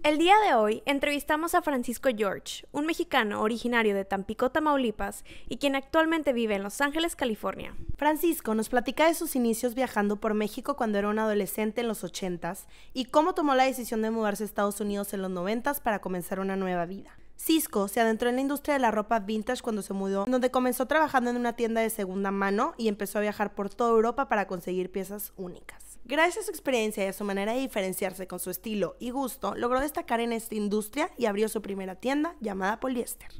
El día de hoy entrevistamos a Francisco George, un mexicano originario de Tampico, Tamaulipas, y quien actualmente vive en Los Ángeles, California. Francisco nos platica de sus inicios viajando por México cuando era un adolescente en los 80s y cómo tomó la decisión de mudarse a Estados Unidos en los 90s para comenzar una nueva vida. Cisco se adentró en la industria de la ropa vintage cuando se mudó, donde comenzó trabajando en una tienda de segunda mano y empezó a viajar por toda Europa para conseguir piezas únicas. Gracias a su experiencia y a su manera de diferenciarse con su estilo y gusto, logró destacar en esta industria y abrió su primera tienda llamada Poliéster.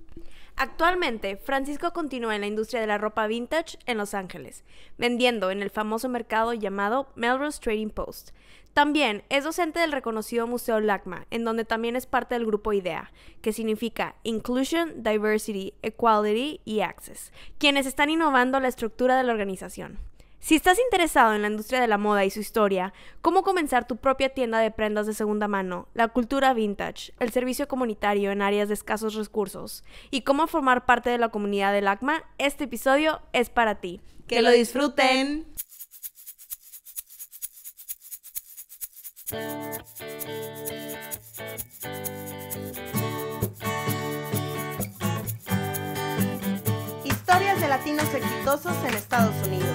Actualmente, Francisco continúa en la industria de la ropa vintage en Los Ángeles, vendiendo en el famoso mercado llamado Melrose Trading Post. También es docente del reconocido Museo LACMA, en donde también es parte del grupo IDEA, que significa Inclusion, Diversity, Equality y Access, quienes están innovando la estructura de la organización. Si estás interesado en la industria de la moda y su historia, cómo comenzar tu propia tienda de prendas de segunda mano, la cultura vintage, el servicio comunitario en áreas de escasos recursos y cómo formar parte de la comunidad del LACMA, este episodio es para ti. ¡Que lo disfruten! Historias de latinos exitosos en Estados Unidos.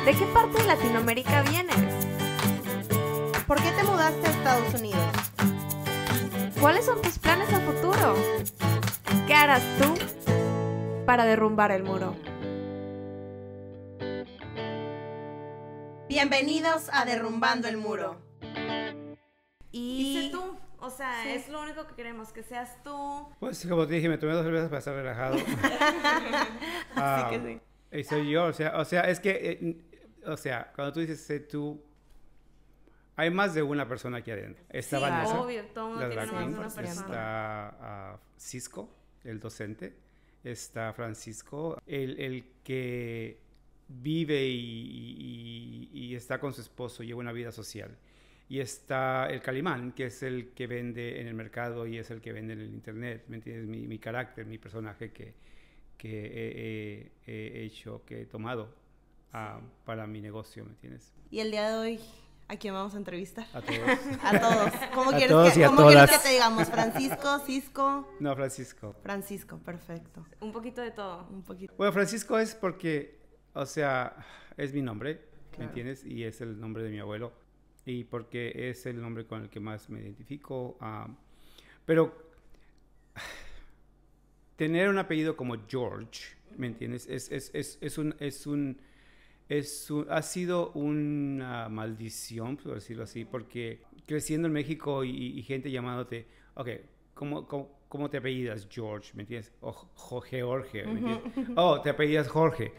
¿De qué parte de Latinoamérica vienes? ¿Por qué te mudaste a Estados Unidos? ¿Cuáles son tus planes a futuro? ¿Qué harás tú para derrumbar el muro? Bienvenidos a Derrumbando el Muro. Y sé tú, o sea, sí, es lo único que queremos, que seas tú. Pues como te dije, me tomé 2 cervezas para estar relajado. Así que sí. Y soy yo, o sea, es que, cuando tú dices sé tú, hay más de una persona aquí adentro. Está sí, Vanessa, obvio, todo mundo tiene más de una persona. Está Cisco, el docente, está Francisco, el que vive y está con su esposo, lleva una vida social. Y está el Calimán, que es el que vende en el mercado y es el que vende en el internet, ¿me entiendes? Mi carácter, mi personaje que he hecho, que he tomado para mi negocio, ¿me entiendes? Y el día de hoy, ¿a quién vamos a entrevistar? A todos. A todos. ¿Cómo A quieres todos y a ¿cómo quieres que todas. te digamos? ¿Francisco? ¿Cisco? No, Francisco. Francisco, perfecto. Un poquito de todo. Un poquito. Bueno, Francisco es porque, o sea, es mi nombre, ¿me Claro. entiendes? Y es el nombre de mi abuelo. Y porque es el nombre con el que más me identifico. Pero tener un apellido como George, ¿me entiendes? Ha sido una maldición, por decirlo así, porque creciendo en México y gente llamándote, ok, ¿cómo te apellidas George? ¿Me entiendes? O Jorge, ¿me entiendes? Oh, te apellidas Jorge.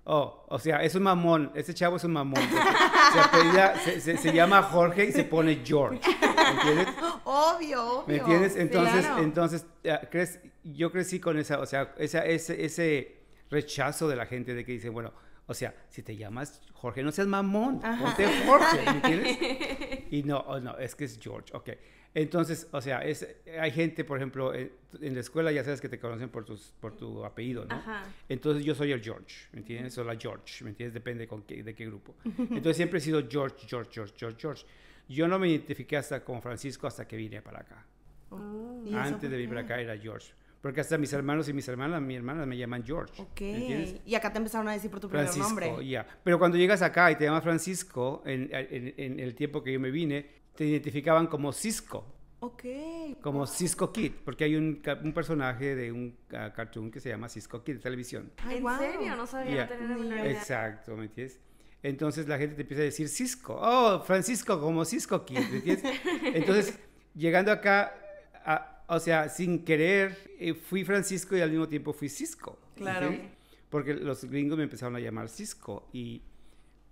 Oh, o sea, es un mamón, ese chavo es un mamón. Se llama Jorge y se pone George, ¿me entiendes? Obvio. ¿Me entiendes? Claro. Entonces yo crecí con esa, o sea, ese rechazo de la gente de que dicen, bueno, o sea, si te llamas Jorge, no seas mamón, ponte Jorge, ¿me entiendes? Y no, es que es George, ok. Entonces, o sea, hay gente, por ejemplo, en la escuela ya sabes que te conocen por tu apellido, ¿no? Ajá. Entonces yo soy el George, ¿me entiendes? O la George, ¿me entiendes? Depende de qué grupo. Entonces siempre he sido George. Yo no me identifiqué como Francisco hasta que vine para acá. ¿Y Antes de venir para acá era George. Porque hasta mis hermanos y mi hermana me llaman George. Ok. ¿Me entiendes? Y acá te empezaron a decir por tu primer Francisco, nombre. ya. Pero cuando llegas acá y te llamas Francisco, en el tiempo que yo me vine, te identificaban como Cisco. Ok. Como Cisco Kid, porque hay un personaje de un cartoon que se llama Cisco Kid de televisión. Ay, ¿En wow. serio? No sabía, Yeah. no tenía la menor idea. Exacto, ¿me entiendes? Entonces la gente te empieza a decir Cisco. Oh, Francisco, como Cisco Kid, ¿me entiendes? Entonces, llegando acá, o sea, sin querer, fui Francisco y al mismo tiempo fui Cisco. Claro. ¿entiendes? Porque los gringos me empezaron a llamar Cisco y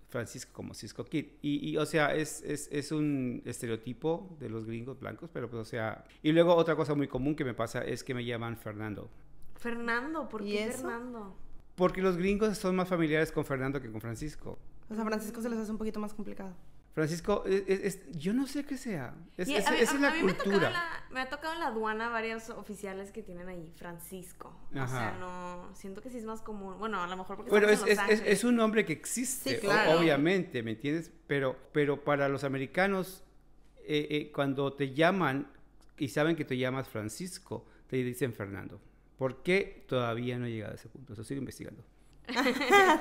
Francisco como Cisco Kid. Y o sea, es un estereotipo de los gringos blancos, pero pues, o sea... Y luego otra cosa muy común que me pasa es que me llaman Fernando. Fernando, ¿por ¿Y qué eso? Fernando? Porque los gringos son más familiares con Fernando que con Francisco. O sea, a Francisco se les hace un poquito más complicado. Francisco, yo no sé qué sea. Y Esa es la cultura. me ha tocado en la aduana varios oficiales que tienen ahí Francisco. Ajá. O sea, no, siento que sí es más común. Bueno, a lo mejor porque Bueno, estamos en Los Ángeles. es un nombre que existe, Sí, claro. obviamente, ¿me entiendes? Pero para los americanos cuando te llaman y saben que te llamas Francisco, te dicen Fernando. ¿Por qué todavía no he llegado a ese punto? Eso sigo investigando.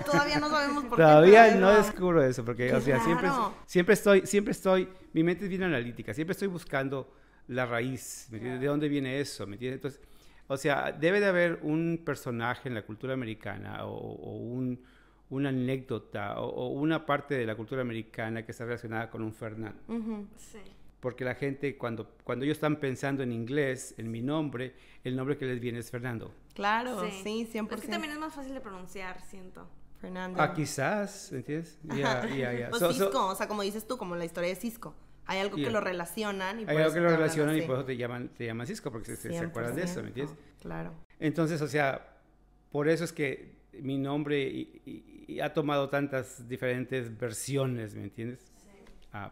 Todavía no sabemos por qué. Todavía no descubro eso, porque, o sea, Claro. siempre estoy, mi mente es bien analítica, siempre estoy buscando la raíz, ¿me entiendes? ¿De dónde viene eso? ¿Me entiendes? Entonces, o sea, debe de haber un personaje en la cultura americana una anécdota o una parte de la cultura americana que está relacionada con un Fernando. Sí. Porque la gente, cuando ellos están pensando en inglés, en mi nombre, el nombre que les viene es Fernando. Claro, sí, 100%. Es que también es más fácil de pronunciar, siento. Fernando. Ah, quizás, ¿entiendes? Ya. O Cisco, o sea, como dices tú, como la historia de Cisco. Hay algo que lo relacionan y por hay algo eso que te lo hablan relacionan y así. por eso te llaman Cisco, porque se acuerdan de eso, ¿me entiendes? Claro. Entonces, o sea, por eso es que mi nombre y ha tomado tantas diferentes versiones, ¿me entiendes? Sí.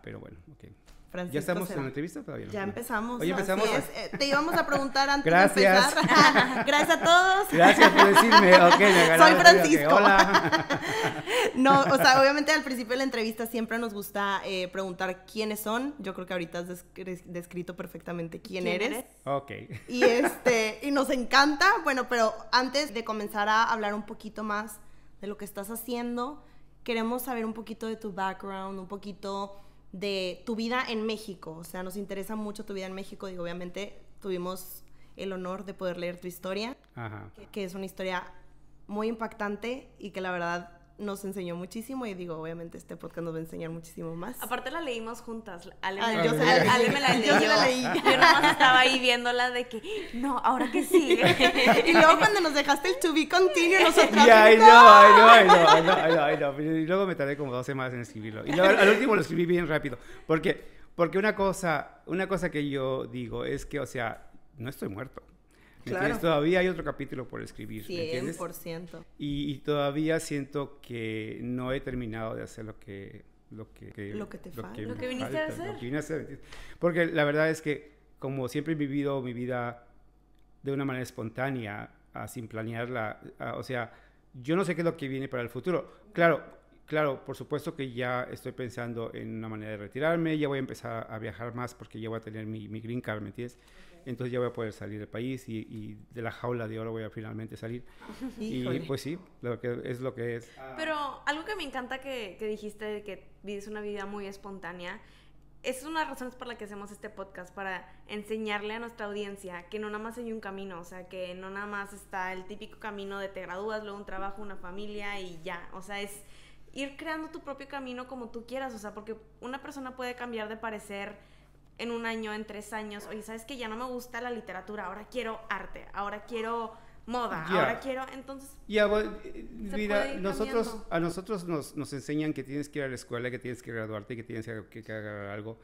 Pero bueno, ok. Francisco ¿Ya estamos será. en la entrevista todavía? Ya empezamos. Oye, empezamos. Así es. Te íbamos a preguntar antes Gracias. de empezar. Gracias a todos. Gracias por decirme. Ok, me ganaron. Soy Francisco. Okay, hola. No, o sea, obviamente al principio de la entrevista siempre nos gusta preguntar quiénes son. Yo creo que ahorita has descrito perfectamente quién eres. Ok. Y nos encanta. Bueno, pero antes de comenzar a hablar un poquito más de lo que estás haciendo, queremos saber un poquito de tu background, un poquito de tu vida en México. O sea, nos interesa mucho tu vida en México. Digo, obviamente tuvimos el honor de poder leer tu historia, Ajá. que es una historia muy impactante y que la verdad nos enseñó muchísimo, y digo, obviamente este podcast nos va a enseñar muchísimo más. Aparte la leímos juntas. Ale yo se la leí. Ale me la leyó. Yo se la leí. Yo nomás estaba ahí viéndola de que, no, ahora que sigue. Y luego cuando nos dejaste el to be continued, nosotros... Ya, I know. Y luego me tardé como 2 semanas en escribirlo. Y luego, al último lo escribí bien rápido. Porque una cosa que yo digo es que, o sea, no estoy muerto. Claro. Todavía hay otro capítulo por escribir. 100%. Y todavía siento que no he terminado de hacer lo que viniste a hacer. Lo que vine a hacer, ¿entiendes? Porque la verdad es que, como siempre he vivido mi vida de una manera espontánea, sin planearla, o sea, yo no sé qué es lo que viene para el futuro. Claro, por supuesto que ya estoy pensando en una manera de retirarme, ya voy a empezar a viajar más porque ya voy a tener mi green card, ¿me entiendes? Entonces ya voy a poder salir del país y de la jaula de oro voy a finalmente salir. Híjole. Y pues sí, lo que es. Pero algo que me encanta que dijiste de que vives una vida muy espontánea, es una de las razones por la que hacemos este podcast, para enseñarle a nuestra audiencia que no nada más hay un camino, o sea, que no nada más está el típico camino de te gradúas, luego un trabajo, una familia y ya, o sea, es ir creando tu propio camino como tú quieras, o sea, porque una persona puede cambiar de parecer en 1 año, en 3 años. Oye, ¿sabes qué? Ya no me gusta la literatura, ahora quiero arte, ahora quiero moda, ahora quiero, entonces... Mira, a nosotros nos enseñan que tienes que ir a la escuela, que tienes que graduarte, que tienes que agarrar algo.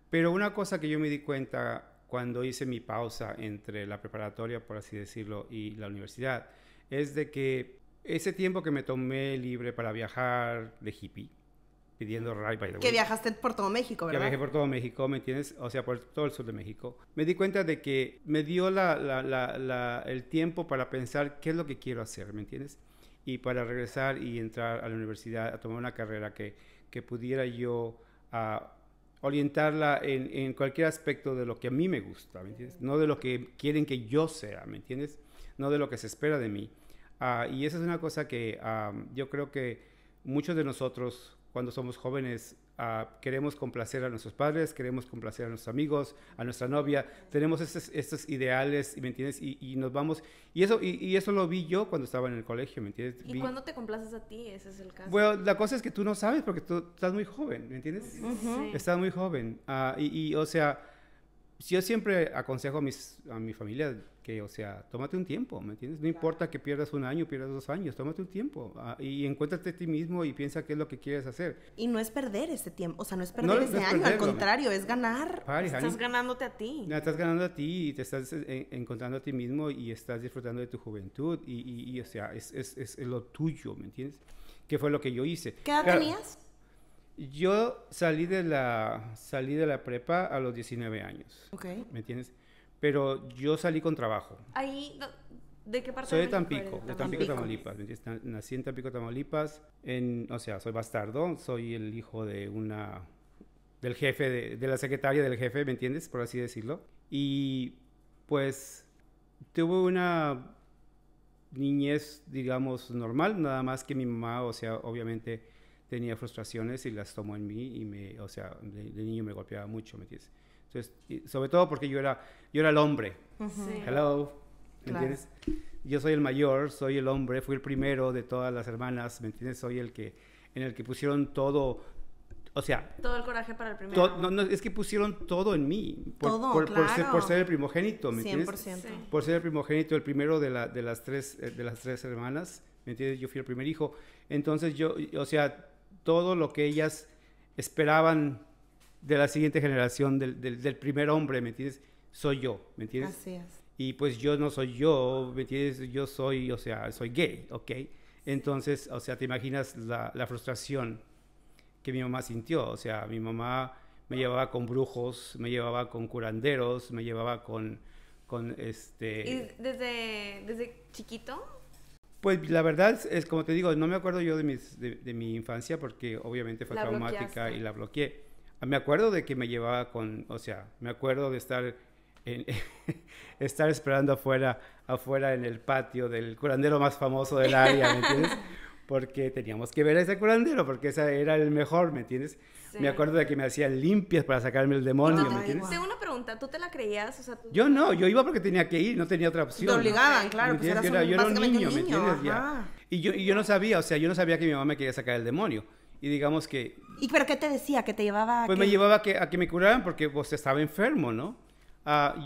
Pero una cosa que yo me di cuenta cuando hice mi pausa entre la preparatoria, por así decirlo, y la universidad, es de que ese tiempo que me tomé libre para viajar de hippie, pidiendo ride, by the way. Que viajaste por todo México, ¿verdad? Que viajé por todo México, ¿me entiendes? O sea, por todo el sur de México. Me di cuenta de que me dio el tiempo para pensar qué es lo que quiero hacer, ¿me entiendes? Y para regresar y entrar a la universidad a tomar una carrera que pudiera yo orientarla en cualquier aspecto de lo que a mí me gusta, ¿me entiendes? No de lo que quieren que yo sea, ¿me entiendes? No de lo que se espera de mí. Y esa es una cosa que yo creo que muchos de nosotros, cuando somos jóvenes, queremos complacer a nuestros padres, queremos complacer a nuestros amigos, a nuestra novia, tenemos estos ideales, ¿me entiendes? Y nos vamos, y eso lo vi yo cuando estaba en el colegio, ¿me entiendes? ¿Y cuándo te complaces a ti? Ese es el caso. Bueno, la cosa es que tú no sabes porque tú estás muy joven, ¿me entiendes? Sí. Estás muy joven, o sea, yo siempre aconsejo a mi familia que, o sea, tómate un tiempo, ¿me entiendes? No importa que pierdas 1 año, pierdas 2 años, tómate un tiempo y encuéntrate a ti mismo y piensa qué es lo que quieres hacer. Y no es perder ese tiempo, o sea, no es perder ese año, al contrario, es ganar. Estás ganándote a ti. Estás ganando a ti y te estás encontrando a ti mismo y estás disfrutando de tu juventud y o sea, es lo tuyo, ¿me entiendes? Que fue lo que yo hice. ¿Qué edad tenías? Yo salí de la prepa a los 19 años. Okay. ¿Me entiendes? Pero yo salí con trabajo. Ahí, ¿de qué parte? Soy de Tampico, Tamaulipas. ¿Me entiendes? Nací en Tampico, Tamaulipas. O sea, soy bastardo, soy el hijo de una del jefe, de la secretaria del jefe, ¿me entiendes? Por así decirlo. Y pues tuve una niñez, digamos, normal, nada más que mi mamá, o sea, obviamente tenía frustraciones y las tomó en mí y o sea, de niño me golpeaba mucho, ¿me entiendes? Entonces, sobre todo porque yo era el hombre. Sí. Hello, ¿me Claro. entiendes? Yo soy el mayor, soy el hombre, fui el primero de todas las hermanas, ¿me entiendes? Soy en el que pusieron todo, o sea, Todo el coraje para el primero. no, es que pusieron todo en mí, Todo, por claro. ser el primogénito, ¿me 100%. entiendes? Sí. Por ser el primogénito, el primero de las tres hermanas, ¿me entiendes? Yo fui el primer hijo, entonces o sea, todo lo que ellas esperaban de la siguiente generación, del primer hombre, ¿me entiendes? Soy yo, ¿me entiendes? Así es. Y pues yo no soy yo, ¿me entiendes? Yo soy, o sea, soy gay, ¿ok? Entonces, o sea, te imaginas la frustración que mi mamá sintió. O sea, mi mamá me llevaba con brujos, me llevaba con curanderos, me llevaba con ¿Y desde chiquito? Pues la verdad es como te digo, no me acuerdo yo de mi infancia porque obviamente fue La traumática bloqueaste. y la bloqueé. Me acuerdo de que me llevaba o sea, me acuerdo de estar estar esperando afuera en el patio del curandero más famoso del área, ¿me entiendes? Porque teníamos que ver a ese curandero, porque ese era el mejor, ¿me entiendes? Sí. Me acuerdo de que me hacían limpias para sacarme el demonio, Ay, ¿me entiendes? Tengo una pregunta, ¿tú te la creías? O sea, Yo no, yo iba porque tenía que ir, no tenía otra opción. Te obligaban, Ok. claro, ¿Me pues entiendes? eras Yo era un básicamente niño, ¿me entiendes? Ya. ajá. Y yo no sabía, o sea, yo no sabía que mi mamá me quería sacar el demonio. Y digamos que, ¿Y pero qué te decía? ¿Que te llevaba a pues qué? me llevaba a que me curaran porque pues estaba enfermo, ¿no?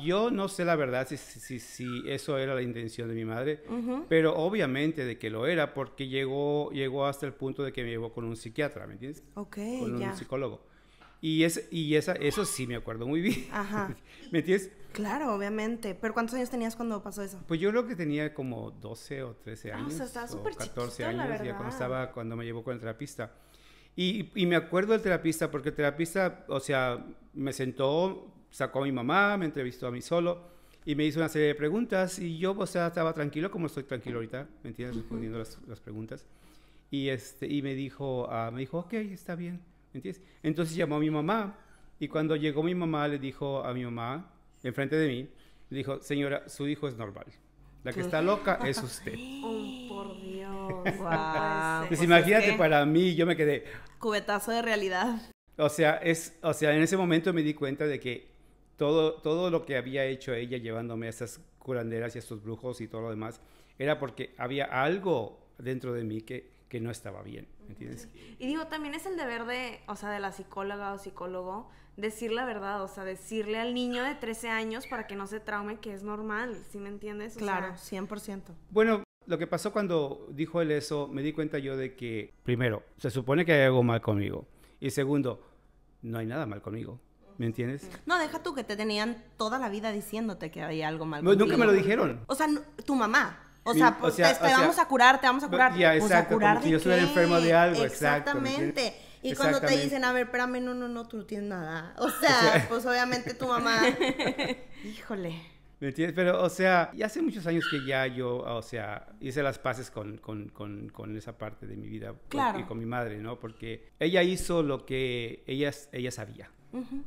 Yo no sé la verdad si eso era la intención de mi madre, pero obviamente de que lo era porque llegó hasta el punto de que me llevó con un psiquiatra, ¿me entiendes? Ok, Con ya. un psicólogo. Eso sí me acuerdo muy bien. Ajá. ¿Me entiendes? Claro, obviamente. ¿Pero cuántos años tenías cuando pasó eso? Pues yo creo que tenía como 12 o 13 Ah, años. o sea, estaba o súper 14 chiquito, la años, ya verdad. cuando me llevó con el terapista. Y me acuerdo del terapista porque el terapista, o sea, me sentó, sacó a mi mamá, me entrevistó a mí solo y me hizo una serie de preguntas y yo, o sea, estaba tranquilo como estoy tranquilo ahorita, ¿me entiendes? Respondiendo las preguntas. Y me dijo, ok, está bien, ¿me entiendes? Entonces llamó a mi mamá y cuando llegó mi mamá le dijo a mi mamá, enfrente de mí, le dijo, señora, su hijo es normal. La que está loca es usted. Oh, por Dios. Guau. Pues Pues imagínate, es que- para mí, yo me quedé, Cubetazo de realidad. o sea, en ese momento me di cuenta de que todo lo que había hecho ella llevándome a esas curanderas y a estos brujos y todo lo demás, era porque había algo dentro de mí que no estaba bien, ¿me entiendes? Y digo, también es el deber o sea, de la psicóloga o psicólogo, decir la verdad, o sea, decirle al niño de 13 años para que no se traume que es normal, ¿sí me entiendes? O Claro, sea, 100%. Bueno, lo que pasó cuando dijo él eso, me di cuenta yo de que, primero, se supone que hay algo mal conmigo. Y segundo, no hay nada mal conmigo. ¿Me entiendes? No, deja tú que te tenían toda la vida diciéndote que había algo mal No, nunca contigo. me lo dijeron. O sea, tu mamá. O Mi- sea, pues, te vamos a curar, te vamos a curar. Ya, Pues, exacto, ¿a curar como si de yo estuviera qué? enfermo de algo, exacto, ¿me Exactamente. entiendes? Y cuando te Exactamente. dicen, a ver, espérame, no, tú no tienes nada. O sea, pues obviamente tu mamá. Híjole. ¿Me entiendes? Pero, o sea, ya hace muchos años que ya yo, o sea, hice las paces con esa parte de mi vida Claro. y con mi madre, ¿no? Porque ella hizo lo que ella sabía,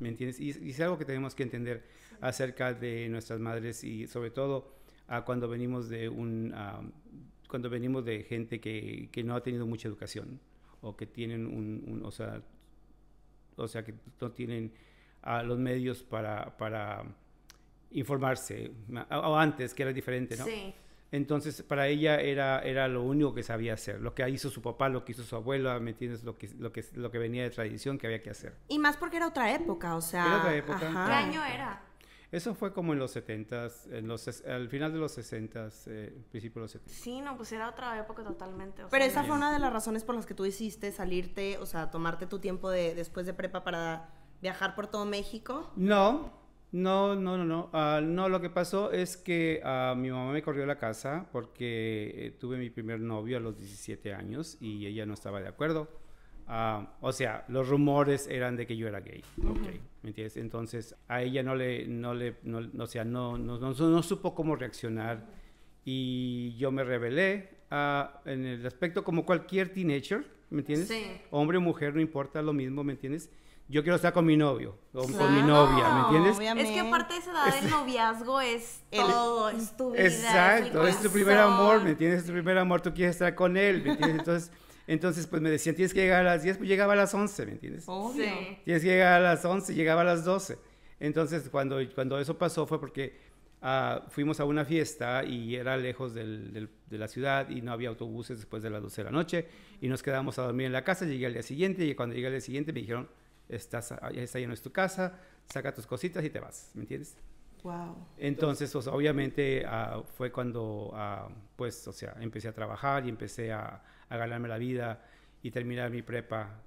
¿me entiendes? Y es algo que tenemos que entender acerca de nuestras madres y sobre todo cuando venimos de cuando venimos de gente que no ha tenido mucha educación o que tienen o sea, que no tienen los medios para informarse, o antes, que era diferente, ¿no? sí. Entonces, para ella era lo único que sabía hacer, lo que hizo su papá, lo que hizo su abuela, ¿me entiendes? Lo que venía de tradición que había que hacer. Y más porque era otra época, o sea. Era otra época. ajá. ¿Qué año era? Eso fue como en los 70s, al final de los 60s, principio de los 70s. Sí, no, pues era otra época totalmente. O Pero sea, esa fue una de las razones por las que tú hiciste salirte, o sea, tomarte tu tiempo después de prepa para viajar por todo México. No. No, lo que pasó es que mi mamá me corrió de la casa porque tuve mi primer novio a los 17 años y ella no estaba de acuerdo. O sea, los rumores eran de que yo era gay, okay, ¿me entiendes? Entonces a ella o sea, no supo cómo reaccionar y yo me rebelé en el aspecto como cualquier teenager, ¿me entiendes? Sí. Hombre o mujer, no importa, lo mismo, ¿me entiendes? yo quiero estar con mi novio, o con mi Claro, novia, ¿me entiendes? obviamente. Es que aparte de esa edad del noviazgo es todo, es tu vida. Exacto, es es el tu primer corazón. amor, ¿me entiendes? Es tu primer amor, tú quieres estar con él, ¿me entiendes? Entonces pues me decían, tienes que llegar a las 10, pues llegaba a las 11, ¿me entiendes? Obvio. Sí. Tienes que llegar a las 11, llegaba a las 12. Entonces cuando eso pasó fue porque fuimos a una fiesta y era lejos de la ciudad y no había autobuses después de las 12 de la noche y nos quedamos a dormir en la casa. Llegué al día siguiente y cuando llegué al día siguiente me dijeron, esta ya no es tu casa, saca tus cositas y te vas, ¿me entiendes? Wow. Entonces, o sea, obviamente fue cuando, pues, o sea, empecé a trabajar y empecé a ganarme la vida y terminar mi prepa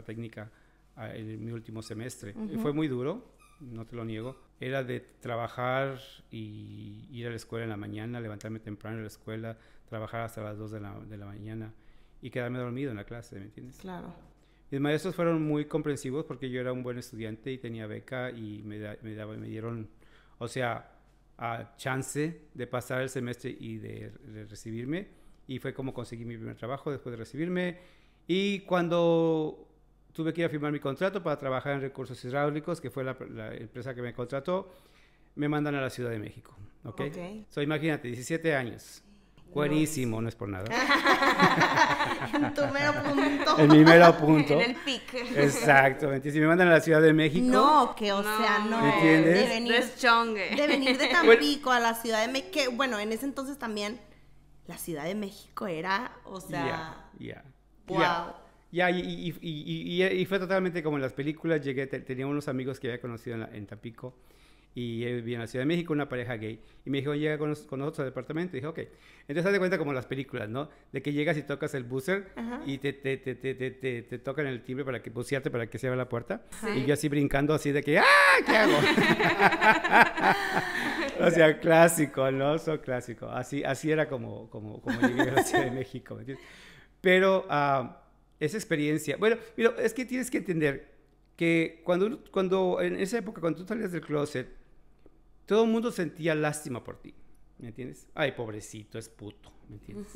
técnica en mi último semestre. Fue muy duro, no te lo niego. Era de trabajar y ir a la escuela en la mañana, levantarme temprano en la escuela, trabajar hasta las 2 de la mañana y quedarme dormido en la clase, ¿me entiendes? Claro. Mis maestros fueron muy comprensivos porque yo era un buen estudiante y tenía beca y me dieron, o sea, chance de pasar el semestre y de recibirme. Y fue como conseguí mi primer trabajo después de recibirme. Y cuando tuve que ir a firmar mi contrato para trabajar en recursos hidráulicos, que fue la empresa que me contrató, me mandan a la Ciudad de México. ¿Ok? So, imagínate, 17 años. Buenísimo, no es por nada. En tu mero punto. En mi mero punto. En el pic. Exactamente. Si me mandan a la Ciudad de México. No, que o sea, no. ¿Me entiendes? De venir de Tampico a la Ciudad de México. Que, bueno, en ese entonces también la Ciudad de México era, o sea. Wow. Y fue totalmente como en las películas. Llegué, tenía unos amigos que había conocido en Tampico. Y él vivía en la Ciudad de México, una pareja gay. Y me dijo, llega con nosotros al departamento. Y dije, ok. Entonces, haz de cuenta como en las películas, ¿no? De que llegas y tocas el buzzer y te tocan el timbre para que bucearte para que se abra la puerta. Sí. Y yo así brincando, así de que, ¡ah! ¿Qué hago? O sea, clásico, ¿no? Eso clásico. Así era como llegué a la Ciudad de México, ¿me entiendes? Pero esa experiencia... Bueno, mira, es que tienes que entender que cuando en esa época, cuando tú salías del closet, todo el mundo sentía lástima por ti, ¿me entiendes? Ay, pobrecito, es puto, ¿me entiendes?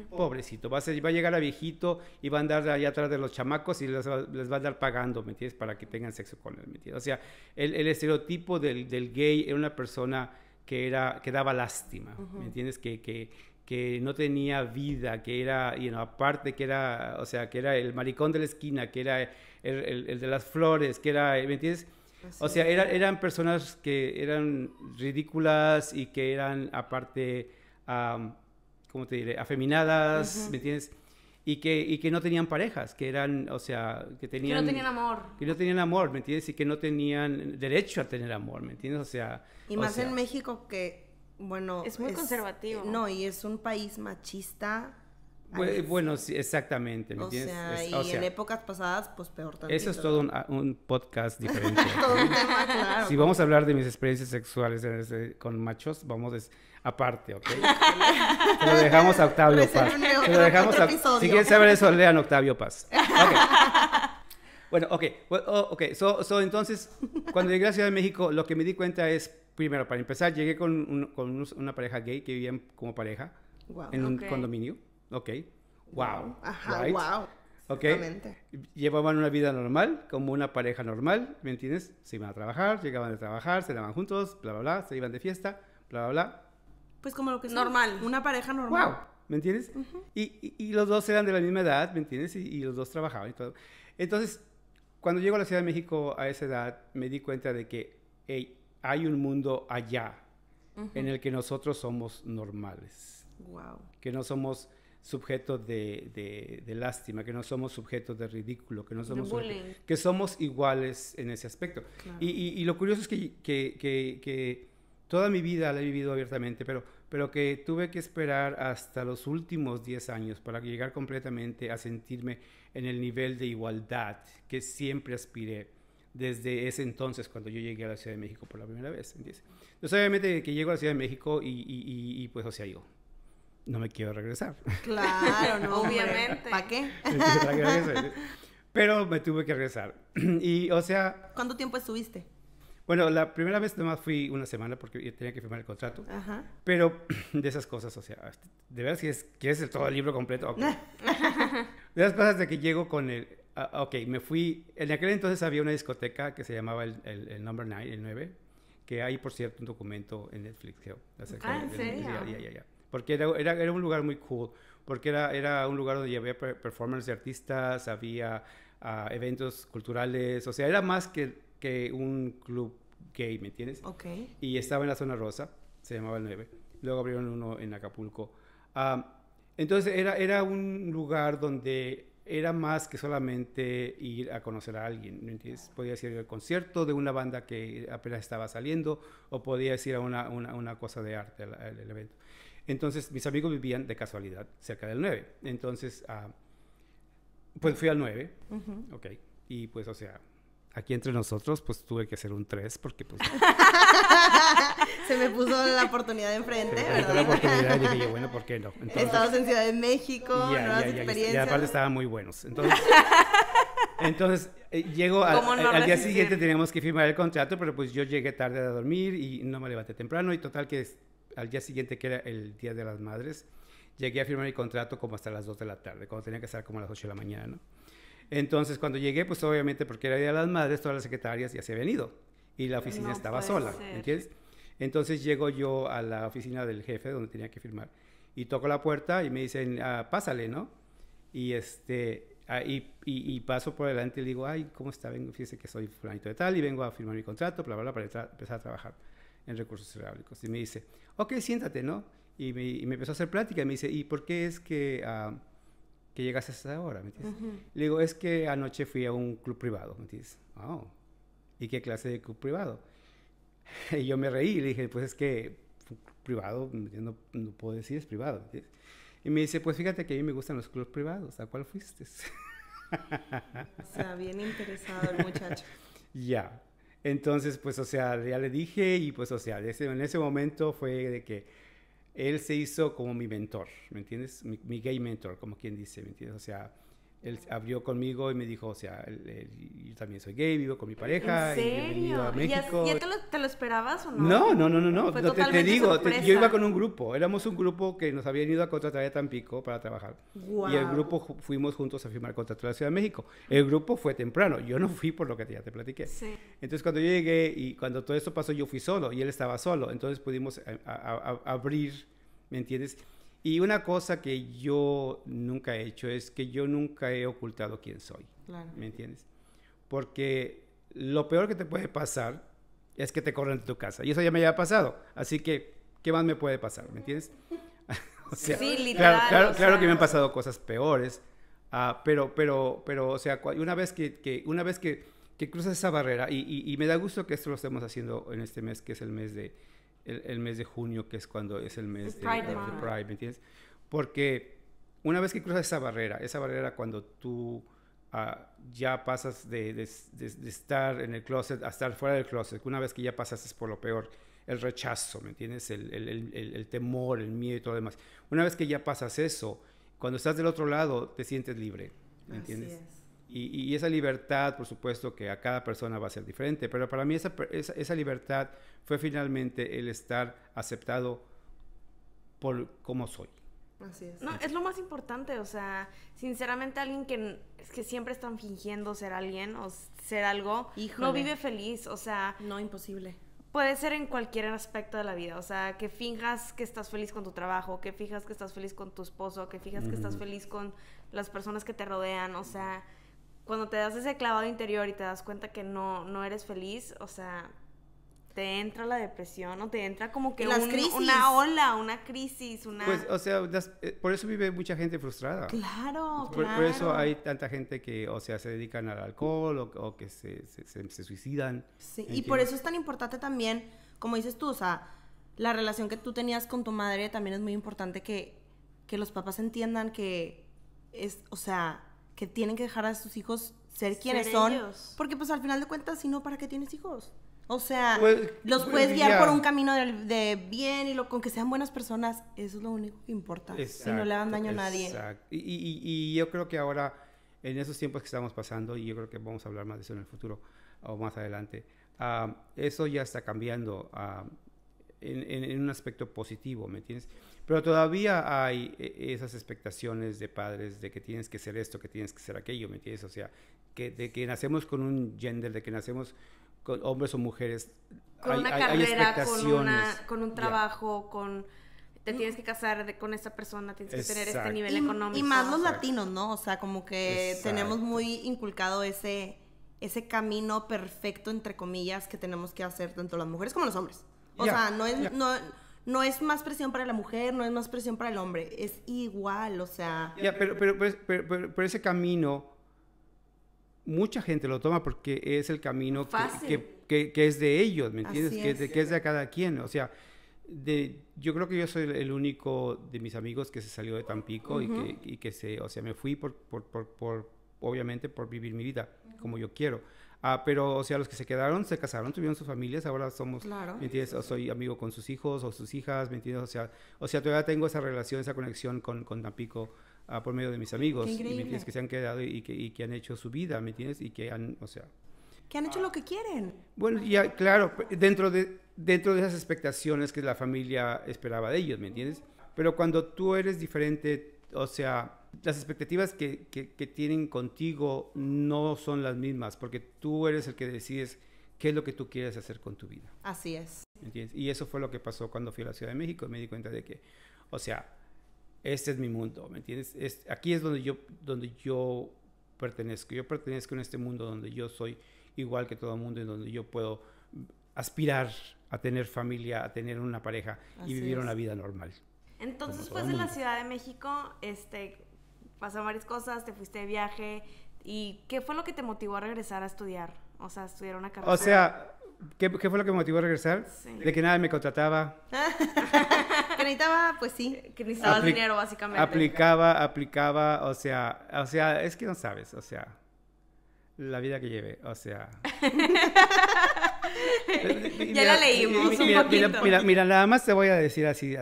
Pobrecito, va a llegar a viejito y va a andar allá atrás de los chamacos y les va a andar pagando, ¿me entiendes? Para que tengan sexo con él, ¿me entiendes? O sea, el estereotipo del gay era una persona que daba lástima, ¿me entiendes? Que no tenía vida, que era, aparte que era, o sea, que era el maricón de la esquina, que era el de las flores, que era, ¿me entiendes? O sea, eran personas que eran ridículas y que eran, aparte, ¿cómo te diré? Afeminadas, ¿me entiendes? Y que no tenían parejas, que eran, o sea, que no tenían amor. Que no tenían amor, ¿me entiendes? Y que no tenían derecho a tener amor, ¿me entiendes? O sea... Y más en México que, bueno... Es muy conservativo. No, y es un país machista... Bueno, sí, exactamente, ¿me entiendes? O sea, en épocas pasadas, pues peor tantito. Eso es todo un podcast diferente. Todo un tema, claro. Si vamos a hablar de mis experiencias sexuales con machos, vamos aparte, ¿ok? Se lo dejamos a Octavio Paz. Si quieren saber eso, lean Octavio Paz. Okay. Bueno, So, entonces, cuando llegué a la Ciudad de México, lo que me di cuenta es, primero, para empezar, llegué con una pareja gay que vivían como pareja en un condominio. Ok, wow. Ajá, right? wow. Ok, llevaban una vida normal, como una pareja normal, ¿me entiendes? Se iban a trabajar, llegaban de trabajar, se daban juntos, bla, bla, bla, se iban de fiesta, bla, bla, bla. Pues como lo que es normal. Una pareja normal. Wow, ¿me entiendes? Y los dos eran de la misma edad, ¿me entiendes? Y los dos trabajaban y todo. Entonces, cuando llego a la Ciudad de México a esa edad, me di cuenta de que hay un mundo allá en el que nosotros somos normales. Wow. Que no somos sujetos de lástima, que no somos sujetos de ridículo, que no somos que somos iguales en ese aspecto. Claro. Y lo curioso es que toda mi vida la he vivido abiertamente, pero que tuve que esperar hasta los últimos 10 años para llegar completamente a sentirme en el nivel de igualdad que siempre aspiré desde ese entonces cuando yo llegué a la Ciudad de México por la primera vez, ¿entiendes? Entonces obviamente que llego a la Ciudad de México y pues o sea digo, no me quiero regresar. Claro, no, obviamente. ¿Para qué? Pero me tuve que regresar. Y, o sea... ¿Cuánto tiempo estuviste? Bueno, la primera vez nomás fui una semana porque tenía que firmar el contrato. Ajá. Pero de esas cosas, o sea, de verdad, ¿quieres todo el libro completo? Okay. De las cosas de que llego con Ok, me fui. En aquel entonces había una discoteca que se llamaba el Number 9, el 9, que hay, por cierto, un documento en Netflix. ¿En serio? Ya. Porque era un lugar muy cool. Porque era un lugar donde había performances de artistas, había eventos culturales. O sea, era más que un club gay, ¿me entiendes? Ok. Y estaba en la zona rosa, se llamaba el 9. Luego abrieron uno en Acapulco. Entonces era un lugar donde era más que solamente ir a conocer a alguien, ¿me entiendes? Podías ir al concierto de una banda que apenas estaba saliendo o podías ir a una cosa de arte, al evento. Entonces mis amigos vivían de casualidad cerca del 9. Entonces, pues fui al 9, ok. Y pues, o sea, aquí entre nosotros, pues tuve que hacer un 3 porque pues... Se me puso la oportunidad de enfrente, Se me ¿verdad? dio la oportunidad y dije yo, bueno, ¿por qué no? Entonces, Estabas en Ciudad de México, nuevas y experiencias. aparte estaban muy buenos. Entonces llego ¿Cómo no al día resistir? siguiente teníamos que firmar el contrato, pero pues yo llegué tarde a dormir y no me levanté temprano y total que al día siguiente, que era el Día de las Madres, llegué a firmar mi contrato como hasta las 2 de la tarde, cuando tenía que estar como a las 8 de la mañana, ¿no? Entonces cuando llegué, pues obviamente porque era Día de las Madres, todas las secretarias ya se habían ido y la oficina No estaba puede sola, ser. ¿entiendes? Entonces llego yo a la oficina del jefe donde tenía que firmar y toco la puerta y me dicen, pásale, ¿no? Y y paso por delante y le digo, ay, ¿cómo está? Vengo, fíjese que soy fulanito de tal y vengo a firmar mi contrato, bla, bla, bla, para empezar a trabajar en recursos hidráulicos. Y me dice, ok, siéntate, ¿no? Y me empezó a hacer plática y me dice, ¿y por qué es que llegas a esta hora? ¿Me entiendes? Le digo, es que anoche fui a un club privado, ¿me entiendes? Oh, ¿y qué clase de club privado? Y yo me reí y le dije, pues es que privado, yo no puedo decir es privado, ¿me entiendes? Y me dice, pues fíjate que a mí me gustan los clubes privados, ¿a cuál fuiste? O sea, bien interesado el muchacho. Ya. Entonces, pues, o sea, ya le dije y pues, o sea, en ese momento fue de que él se hizo como mi mentor, ¿me entiendes? Mi gay mentor, como quien dice, ¿me entiendes? O sea, él abrió conmigo y me dijo, o sea, yo también soy gay, vivo con mi pareja. ¿En Y bienvenido a serio? México. ¿Ya te lo esperabas o no? No. Fue Te totalmente digo, sorpresa. yo iba con un grupo. Éramos un grupo que nos habían ido a contratar a Tampico para trabajar. Wow. Y el grupo fuimos juntos a firmar contrato de la Ciudad de México. El grupo fue temprano. Yo no fui por lo que ya te platiqué. Sí. Entonces, cuando yo llegué y cuando todo esto pasó, yo fui solo y él estaba solo. Entonces, pudimos abrir, ¿me entiendes? Y una cosa que yo nunca he hecho es que yo nunca he ocultado quién soy. Claro. ¿Me entiendes? Porque lo peor que te puede pasar es que te corran de tu casa. Y eso ya me había pasado. Así que, ¿qué más me puede pasar? ¿Me entiendes? O sea, Sí, literal. claro o sea, que me han pasado cosas peores. Pero, o sea, una vez que cruzas esa barrera, y me da gusto que esto lo estemos haciendo en este mes, que es el mes de junio, que es cuando es el mes de Pride Pride, Month. ¿me entiendes? Porque una vez que cruzas esa barrera cuando tú ya pasas de estar en el closet a estar fuera del closet, una vez que ya pasaste por lo peor, el rechazo, ¿me entiendes? El temor, el miedo y todo lo demás. Una vez que ya pasas eso, cuando estás del otro lado, te sientes libre, ¿me entiendes? Así es. Y esa libertad, por supuesto, que a cada persona va a ser diferente, pero para mí esa libertad fue finalmente el estar aceptado por cómo soy. Así es. No, es lo más importante, o sea, sinceramente alguien es que siempre están fingiendo ser alguien o ser algo, Híjole. no vive feliz, o sea, No, imposible. puede ser en cualquier aspecto de la vida, o sea, que finjas que estás feliz con tu trabajo, que finjas que estás feliz con tu esposo, que finjas que estás feliz con las personas que te rodean, o sea, cuando te das ese clavado interior y te das cuenta que no eres feliz, o sea, te entra la depresión o te entra como que Y las crisis. una ola, una crisis, una... Pues, o sea, por eso vive mucha gente frustrada. Claro, Por eso hay tanta gente que, o sea, se dedican al alcohol o que se suicidan. Sí, y ¿Entiendes? por eso es tan importante también, como dices tú, o sea, la relación que tú tenías con tu madre también es muy importante que los papás entiendan que es, o sea, que tienen que dejar a sus hijos ser quienes Ser son. ellos. Porque pues al final de cuentas, si no, ¿para qué tienes hijos? O sea, Pues, los pues, puedes guiar ya. por un camino de bien y con que sean buenas personas, eso es lo único que importa. Y no le hagan daño a nadie. Exacto. Y yo creo que ahora, en esos tiempos que estamos pasando, y yo creo que vamos a hablar más de eso en el futuro o más adelante, eso ya está cambiando. en un aspecto positivo, ¿me entiendes? Pero todavía hay esas expectaciones de padres de que tienes que ser esto, que tienes que ser aquello, ¿me entiendes? O sea, de que nacemos con un gender, de que nacemos con hombres o mujeres. Con una hay carrera, expectaciones. con un trabajo, con... Te tienes que casar con esta persona, tienes que tener este nivel y, económico. Y más los latinos, ¿no? O sea, como que Exacto. tenemos muy inculcado ese camino perfecto, entre comillas, que tenemos que hacer tanto las mujeres como los hombres. O sea, no es más presión para la mujer, no es más presión para el hombre, es igual, o sea... Pero ese camino, mucha gente lo toma porque es el camino que es de ellos, ¿me entiendes? Que es de cada quien, o sea... yo creo que yo soy el único de mis amigos que se salió de Tampico y que o sea, me fui obviamente por vivir mi vida como yo quiero. Pero, o sea, los que se quedaron, se casaron, tuvieron sus familias, ahora somos, ¿me entiendes? O soy amigo con sus hijos o sus hijas, ¿me entiendes? O sea, todavía tengo esa relación, esa conexión con Tampico por medio de mis amigos, y, ¿me entiendes? Que se han quedado y que han hecho su vida, ¿me entiendes? Y que han, o sea... Que han hecho lo que quieren. Bueno, ya, claro, dentro de esas expectaciones que la familia esperaba de ellos, ¿me entiendes? Pero cuando tú eres diferente, o sea, las expectativas que tienen contigo no son las mismas, porque tú eres el que decides qué es lo que tú quieres hacer con tu vida. Así es. ¿Me entiendes? Y eso fue lo que pasó cuando fui a la Ciudad de México, y me di cuenta de que, o sea, este es mi mundo, ¿me entiendes? Aquí es donde yo pertenezco. Yo pertenezco en este mundo donde yo soy igual que todo el mundo, en donde yo puedo aspirar a tener familia, a tener una pareja y vivir una vida normal. Entonces, pues en la Ciudad de México, pasaron varias cosas, te fuiste de viaje, ¿y qué fue lo que te motivó a regresar a estudiar? O sea, a estudiar una carrera. O sea, ¿qué fue lo que me motivó a regresar? Sí. De que nadie me contrataba. Que necesitaba, pues sí. Que necesitabas dinero, básicamente. Aplicaba, o sea, es que no sabes, o sea, la vida que lleve, o sea... Ya la leímos un poquito. Mira, nada más te voy a decir así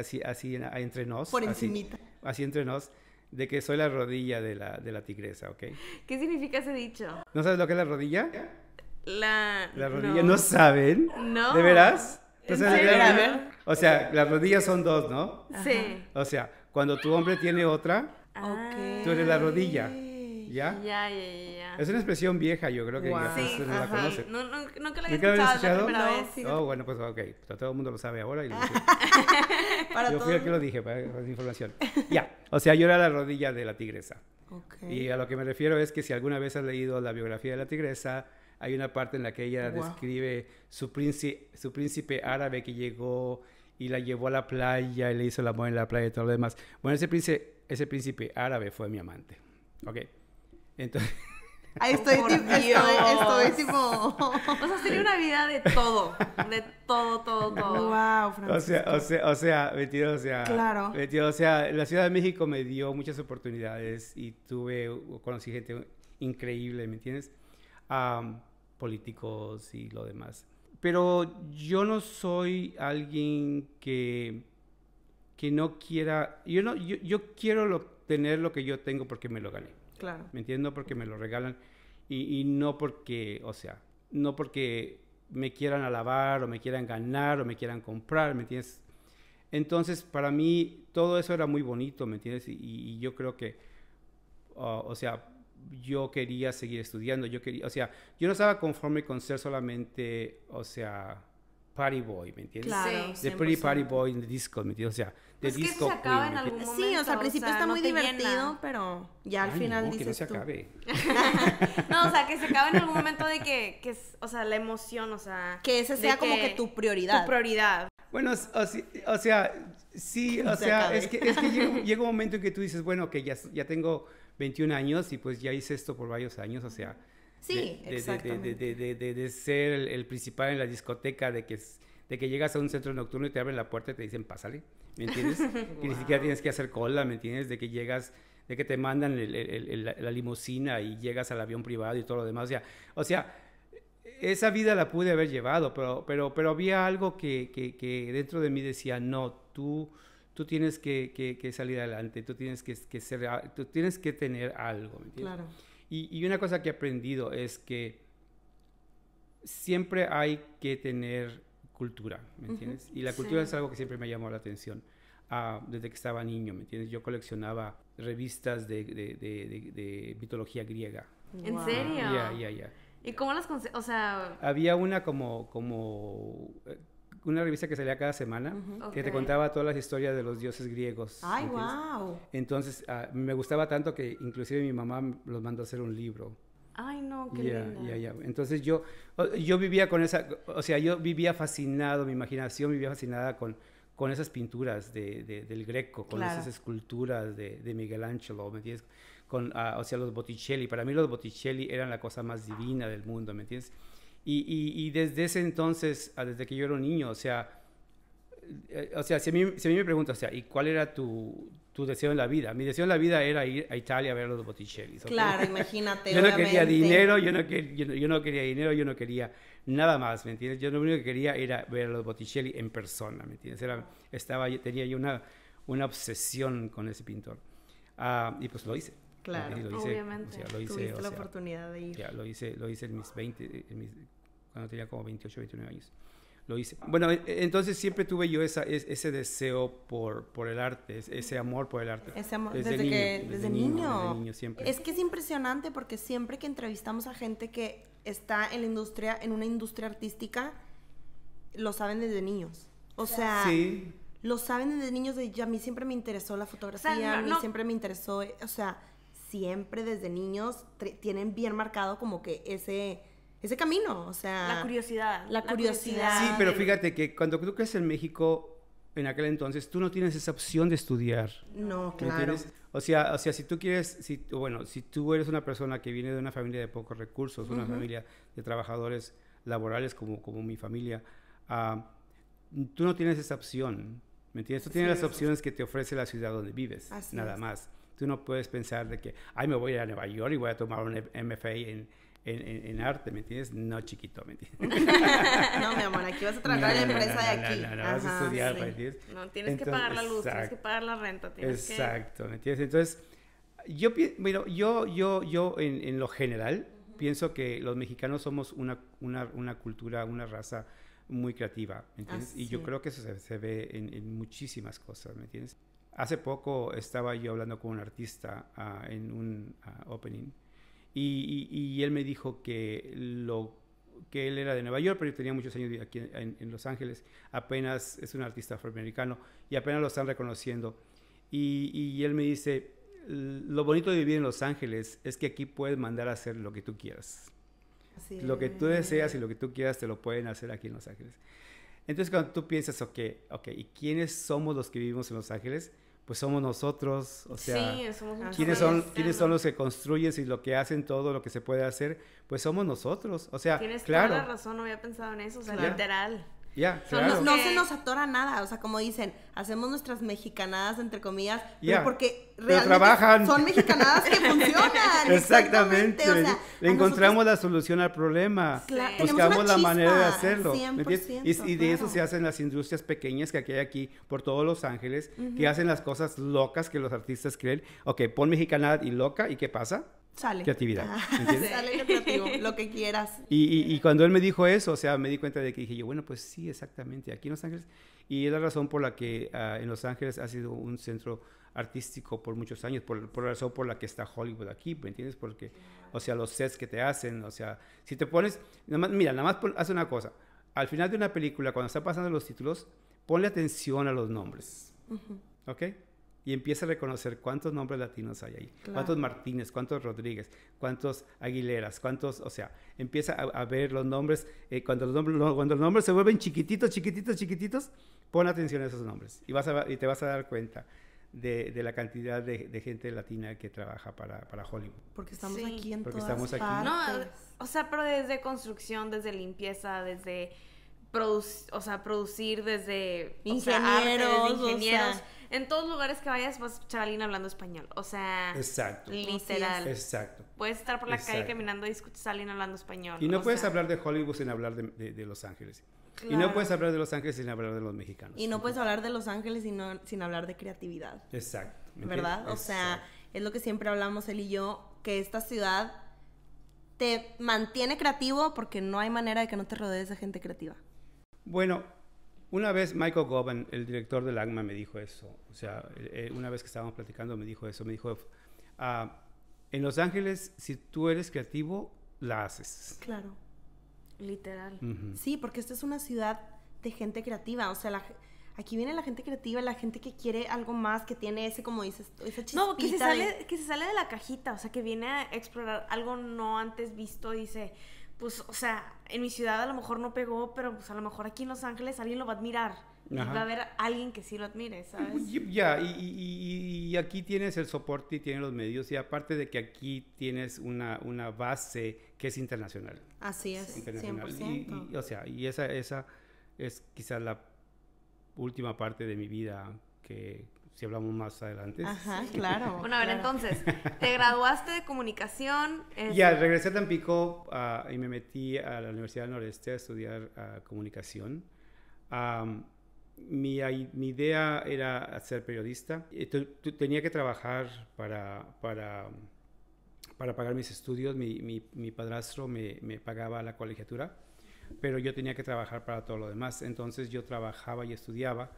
entre nos. Por encimita. Así entre nos, de que soy la rodilla de la tigresa, ¿ok? ¿Qué significa ese dicho? ¿No sabes lo que es la rodilla? La rodilla, ¿no saben? No. ¿De veras? ¿En serio? A ver. O sea, las rodillas son dos, ¿no? Sí. O sea, cuando tu hombre tiene otra, tú eres la rodilla, ¿ya? Ya. Es una expresión vieja, yo creo que ya Sí, no la conoce. Nunca la ¿Nunca había habías escuchado, la escuchado? primera No. vez. Sí. Oh, bueno, pues ok, todo el mundo lo sabe ahora. Para Yo fui el que lo dije, para la información. Ya, o sea, yo era la rodilla de la tigresa. Okay. Y a lo que me refiero es que si alguna vez has leído la biografía de la tigresa, hay una parte en la que ella describe su príncipe árabe que llegó y la llevó a la playa y le hizo el amor en la playa y todo lo demás. Bueno, ese príncipe árabe fue mi amante. Ok, entonces... Ahí estoy tipo... O sea, sería una vida de todo. De todo. Wow, Francisco. O sea, metido, o sea, claro. Metido, o sea, la Ciudad de México me dio muchas oportunidades y conocí gente increíble, ¿me entiendes? Políticos y lo demás. Pero yo no soy alguien que no quiera, yo quiero tener lo que yo tengo porque me lo gané. Claro. ¿Me entiendo? Porque me lo regalan y no porque, o sea, no porque me quieran alabar o me quieran ganar o me quieran comprar, ¿me entiendes? Entonces, para mí, todo eso era muy bonito, ¿me entiendes? Y yo creo que, o sea, yo quería seguir estudiando, o sea, yo no estaba conforme con ser solamente, o sea, party boy, ¿me entiendes? Claro. The pretty party boy in the disco, ¿me entiendes? O sea, pues de disco que se acaba queen, en algún momento. Sí, o sea, al principio está muy divertido, llena. pero ya al final no, dices que no se tú. acabe. No, o sea, que se acaba en algún momento de que o sea, la emoción, o sea... Que ese sea como que tu prioridad. Tu prioridad. Bueno, o sea, sí, o sea, es que llega un momento en que tú dices, bueno, que ya tengo 21 años y pues ya hice esto por varios años, o sea... Sí, exactamente. De ser el principal en la discoteca, de que llegas a un centro nocturno y te abren la puerta y te dicen, pásale, ¿me entiendes? Que ni siquiera tienes que hacer cola, ¿me entiendes? De que llegas, de que te mandan la limusina y llegas al avión privado y todo lo demás. O sea, esa vida la pude haber llevado, pero había algo que dentro de mí decía, no, tú tienes que salir adelante, tú tienes que tener algo, ¿me entiendes? Claro. Y una cosa que he aprendido es que siempre hay que tener cultura, ¿me entiendes? Y la cultura es algo que siempre me llamó la atención. Desde que estaba niño, ¿me entiendes? Yo coleccionaba revistas de mitología griega. ¿En serio? Ya. ¿Y cómo las o sea... Había una como una revista que salía cada semana que te contaba todas las historias de los dioses griegos. ¡Ay, wow! Entonces, me gustaba tanto que inclusive mi mamá los mandó a hacer un libro. Ay, no, qué lindo. Entonces yo vivía con esa, o sea, yo vivía fascinado, mi imaginación vivía fascinada con esas pinturas del Greco, con esas esculturas de Miguel Ángelo, ¿me entiendes? O sea, los Botticelli. Para mí los Botticelli eran la cosa más divina del mundo, ¿me entiendes? Y desde ese entonces, desde que yo era un niño, o sea, si a mí me preguntan, o sea, ¿y cuál era tu deseo en la vida? Mi deseo en la vida era ir a Italia a ver los Botticelli. ¿Okay? Claro, imagínate. Yo no quería dinero, yo no quería dinero, yo no quería nada más, ¿me entiendes? Yo lo único que quería era ver a los Botticelli en persona, ¿me entiendes? Tenía yo una obsesión con ese pintor. Y pues lo hice. Claro, obviamente. O sea, lo hice, tuviste la oportunidad de ir. Ya, lo hice en mis 20, cuando tenía como 28, 29 años. Lo hice. Bueno, entonces siempre tuve yo ese deseo por el arte, ese amor por el arte. Ese amor, desde niño siempre. Es que es impresionante porque siempre que entrevistamos a gente que está en la industria, en una industria artística, lo saben desde niños. O sea, sí. Lo saben desde niños. A mí siempre me interesó la fotografía, o sea, a mí siempre me interesó, o sea, siempre desde niños tienen bien marcado como que ese camino, o sea... La curiosidad. La curiosidad. Sí, pero fíjate que cuando tú creces en México, en aquel entonces, tú no tienes esa opción de estudiar. No, claro. O sea, si tú quieres, si tú eres una persona que viene de una familia de pocos recursos, una familia de trabajadores laborales como mi familia, tú no tienes esa opción, ¿me entiendes? Tú tienes las opciones que te ofrece la ciudad donde vives, nada más. Tú no puedes pensar de que, me voy a ir a Nueva York y voy a tomar un MFA en arte, ¿me entiendes? No, chiquito, ¿me entiendes? No, mi amor, aquí vas a trabajar en la empresa de aquí. No, vas a estudiar, ¿me entiendes? No, tienes que pagar la luz, tienes que pagar la renta, Exacto, ¿me entiendes? Entonces, yo en lo general pienso que los mexicanos somos una cultura, una raza muy creativa, ¿me entiendes? Y yo creo que eso se ve en muchísimas cosas, ¿me entiendes? Hace poco estaba yo hablando con un artista en un opening y él me dijo que él era de Nueva York, pero tenía muchos años aquí en Los Ángeles. Apenas es un artista afroamericano y apenas lo están reconociendo. Y él me dice, lo bonito de vivir en Los Ángeles es que aquí puedes mandar a hacer lo que tú quieras. Así lo que tú deseas y lo que tú quieras te lo pueden hacer aquí en Los Ángeles. Entonces cuando tú piensas, ok, ¿y quiénes somos los que vivimos en Los Ángeles? Pues somos nosotros, o sea, somos ¿quiénes son los que construyen y lo que hacen todo lo que se puede hacer? Pues somos nosotros, o sea, tienes claro. toda la razón, no había pensado en eso, o sea, literal. Claro. No se nos atora nada, o sea, como dicen, hacemos nuestras mexicanadas, entre comillas, pero porque realmente trabajan. Son mexicanadas que funcionan. Exactamente. O sea, le encontramos la solución al problema. Claro, buscamos la manera de hacerlo. 100%, y de eso se hacen las industrias pequeñas que hay aquí por todos Los Ángeles, que hacen las cosas locas que los artistas creen. Ok, pon mexicanada y loca, ¿y qué pasa? Sale. Creatividad. Sale lo creativo, lo que quieras. Y cuando él me dijo eso, o sea, me di cuenta de que dije yo, bueno, pues sí, exactamente, aquí en Los Ángeles. Y es la razón por la que en Los Ángeles ha sido un centro artístico por muchos años, por la razón por la que está Hollywood aquí, ¿me entiendes? Porque, o sea, los sets que te hacen, o sea, si te pones, nada más haz una cosa, al final de una película, cuando está pasando los títulos, ponle atención a los nombres, ¿ok? Y empieza a reconocer cuántos nombres latinos hay ahí, cuántos Martínez, cuántos Rodríguez, cuántos Aguileras, cuántos, o sea, empieza a ver los nombres, cuando los nombres se vuelven chiquititos, pon atención a esos nombres y te vas a dar cuenta de la cantidad de gente latina que trabaja para Hollywood. Porque estamos aquí en todas partes. No, o sea, pero desde construcción, desde limpieza, desde producir, desde ingenieros, ingenieros. En todos lugares que vayas vas a escuchar a alguien hablando español. O sea, exacto, literal. Exacto. Puedes estar por la calle caminando y escuchas a alguien hablando español. Y no puedes hablar de Hollywood sin hablar de Los Ángeles. Claro. Y no puedes hablar de Los Ángeles sin hablar de los mexicanos. Y no puedes hablar de Los Ángeles sin hablar de creatividad. Exacto. ¿Verdad? O sea, es lo que siempre hablamos él y yo, que esta ciudad te mantiene creativo porque no hay manera de que no te rodees de gente creativa. Bueno, una vez Michael Gove, el director del ACMA, me dijo eso. O sea, una vez que estábamos platicando me dijo eso. Me dijo, en Los Ángeles, si tú eres creativo, la haces. Claro. Literal. Sí, porque esta es una ciudad de gente creativa. O sea, aquí viene la gente creativa, la gente que quiere algo más, que tiene ese, como dices, esa chispita. No, que se sale de la cajita. O sea, que viene a explorar algo no antes visto y dice... Pues, o sea, en mi ciudad a lo mejor no pegó, pero pues a lo mejor aquí en Los Ángeles alguien lo va a admirar. Y va a haber alguien que sí lo admire, ¿sabes? Ya, y aquí tienes el soporte y tienes los medios, y aparte de que aquí tienes una base que es internacional. Así es, internacional. 100%. O sea, y esa es quizás la última parte de mi vida que... si hablamos más adelante. Ajá, claro. Bueno, a ver, entonces, te graduaste de comunicación. Ya, regresé a Tampico y me metí a la Universidad del Noreste a estudiar comunicación. Mi idea era ser periodista. Tenía que trabajar para pagar mis estudios. Mi padrastro me pagaba la colegiatura, pero yo tenía que trabajar para todo lo demás. Entonces yo trabajaba y estudiaba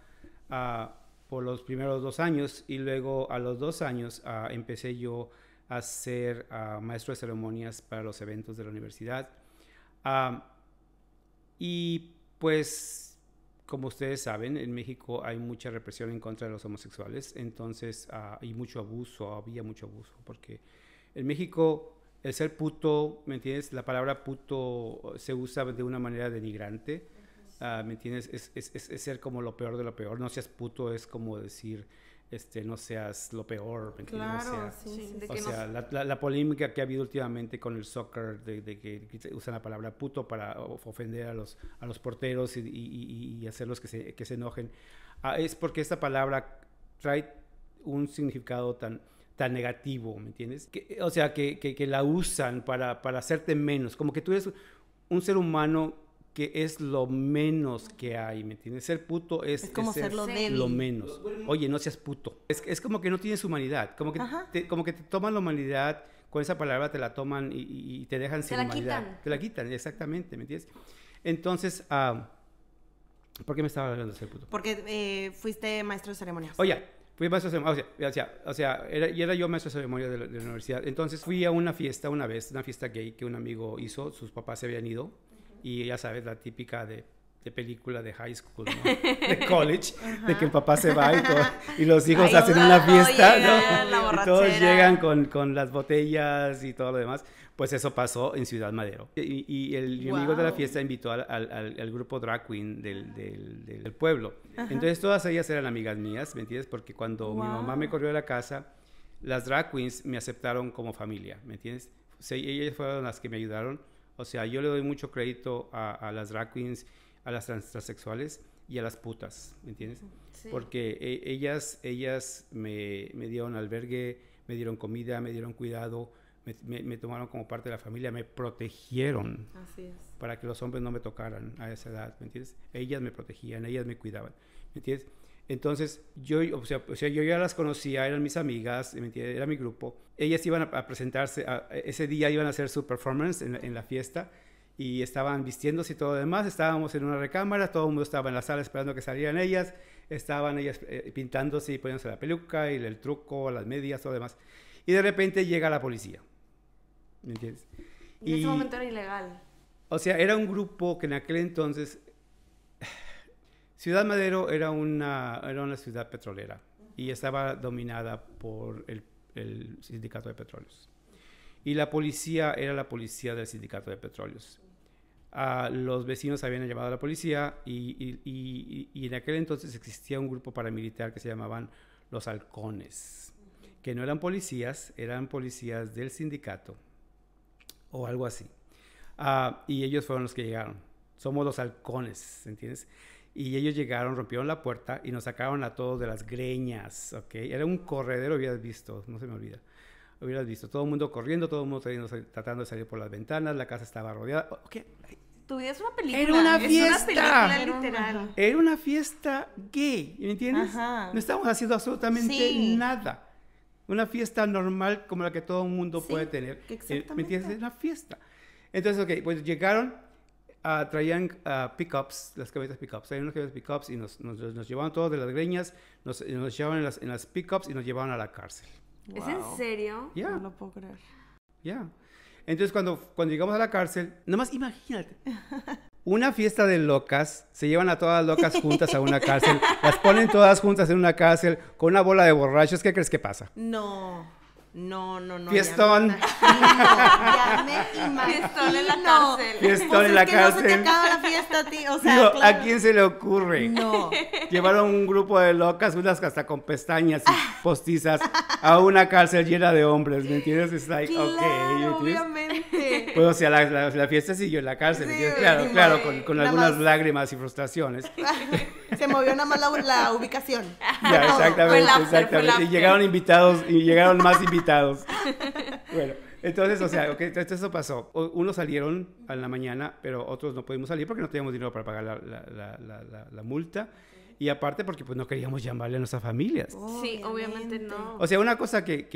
por los primeros 2 años, y luego a los 2 años empecé yo a ser maestro de ceremonias para los eventos de la universidad. Y pues, como ustedes saben, en México hay mucha represión en contra de los homosexuales, entonces hay mucho abuso, había mucho abuso, porque en México el ser puto, ¿me entiendes? La palabra puto se usa de una manera denigrante. ¿Me entiendes? Es ser como lo peor de lo peor. No seas puto es como decir, no seas lo peor. ¿Me entiendes? Claro, o sea, la polémica que ha habido últimamente con el soccer, de que usan la palabra puto para ofender a los porteros y hacerlos que se enojen, es porque esta palabra trae un significado tan negativo, ¿me entiendes? O sea, que la usan para hacerte menos, como que tú eres un ser humano que es lo menos que hay, ¿me entiendes? Ser puto es como ser lo menos. Oye, no seas puto. Es como que no tienes humanidad, como que te toman la humanidad, con esa palabra te la toman y te dejan sin humanidad. Te la quitan, exactamente, ¿me entiendes? Entonces, ¿por qué me estaba hablando de ser puto? Porque fuiste maestro de ceremonias. Oye, fui maestro de ceremonias, era yo maestro de ceremonias de la universidad. Entonces fui a una fiesta una vez, una fiesta gay que un amigo hizo, sus papás se habían ido. Y ya sabes, la típica de película de high school, ¿no? De college, de que el papá se va y los hijos hacen una fiesta, ¿no? Y todos llegan con las botellas y todo lo demás. Pues eso pasó en Ciudad Madero. Y mi amigo de la fiesta invitó al grupo drag queen del pueblo. Entonces todas ellas eran amigas mías, ¿me entiendes? Porque cuando mi mamá me corrió de la casa, las drag queens me aceptaron como familia, ¿me entiendes? O sea, ellas fueron las que me ayudaron. O sea, yo le doy mucho crédito a las drag queens, a las transexuales y a las putas, ¿me entiendes? Sí. Porque ellas me dieron albergue, me dieron comida, me dieron cuidado, me tomaron como parte de la familia, me protegieron. Así es. Para que los hombres no me tocaran a esa edad, ¿me entiendes? Ellas me protegían, ellas me cuidaban, ¿me entiendes? Entonces, yo ya las conocía, eran mis amigas, ¿me entiendes? Era mi grupo. Ellas iban a presentarse, ese día iban a hacer su performance en la fiesta, y estaban vistiéndose y todo lo demás. Estábamos en una recámara, todo el mundo estaba en la sala esperando que salieran ellas. Estaban ellas pintándose y poniéndose la peluca y el truco, las medias, todo lo demás. Y de repente llega la policía, ¿me entiendes? Y en ese momento era ilegal. O sea, era un grupo que en aquel entonces... Ciudad Madero era una ciudad petrolera y estaba dominada por el sindicato de petróleos. Y la policía era la policía del sindicato de petróleos. Los vecinos habían llamado a la policía y en aquel entonces existía un grupo paramilitar que se llamaban los halcones, que no eran policías, eran policías del sindicato o algo así. Y ellos fueron los que llegaron. Somos los halcones, ¿entiendes? Y ellos llegaron, rompieron la puerta y nos sacaron a todos de las greñas, ¿ok? Era un corredero, hubieras visto, no se me olvida. Hubieras visto, todo el mundo corriendo, todo el mundo tratando de salir por las ventanas, la casa estaba rodeada. Okay. Tu vida es una película. Era una fiesta. Es una película literal. Era una fiesta gay, ¿me entiendes? Ajá. No estábamos haciendo absolutamente nada. Una fiesta normal como la que todo el mundo puede tener. Exactamente. ¿Me entiendes? Es una fiesta. Entonces, ok, pues llegaron, traían pickups, las camionetas pickups. Traían unas camionetas pickups y nos llevaban todos de las greñas, nos llevaban en las pickups y nos llevaban a la cárcel. ¿Es en serio? Ya. No lo puedo creer. Ya. Entonces, cuando llegamos a la cárcel, nomás imagínate. Una fiesta de locas, se llevan a todas las locas juntas a una cárcel, las ponen todas juntas en una cárcel con una bola de borrachos. ¿Qué crees que pasa? No. Fiestón. Ya me imagino. Fiestón en la cárcel. Fiestón en la cárcel. No se te acaba la fiesta a ti. O sea, Digo, claro. ¿a quién se le ocurre? No. Llevaron un grupo de locas, unas hasta con pestañas y postizas, a una cárcel llena de hombres, ¿me entiendes? Es like, Claro, ¿me entiendes? obviamente. Pues, o sea, la fiesta siguió en la cárcel, ¿me Sí, entiendes? ni Claro, modo. con Nada algunas más. lágrimas y frustraciones. Se movió nada más la ubicación. Ya, exactamente, Fue el after, exactamente. fue el Y after. llegaron invitados, y llegaron más invitados. Bueno, entonces, o sea, entonces eso pasó. Unos salieron a la mañana, pero otros no pudimos salir porque no teníamos dinero para pagar la multa. Y aparte porque pues no queríamos llamarle a nuestras familias. Sí, obviamente no. O sea, una cosa que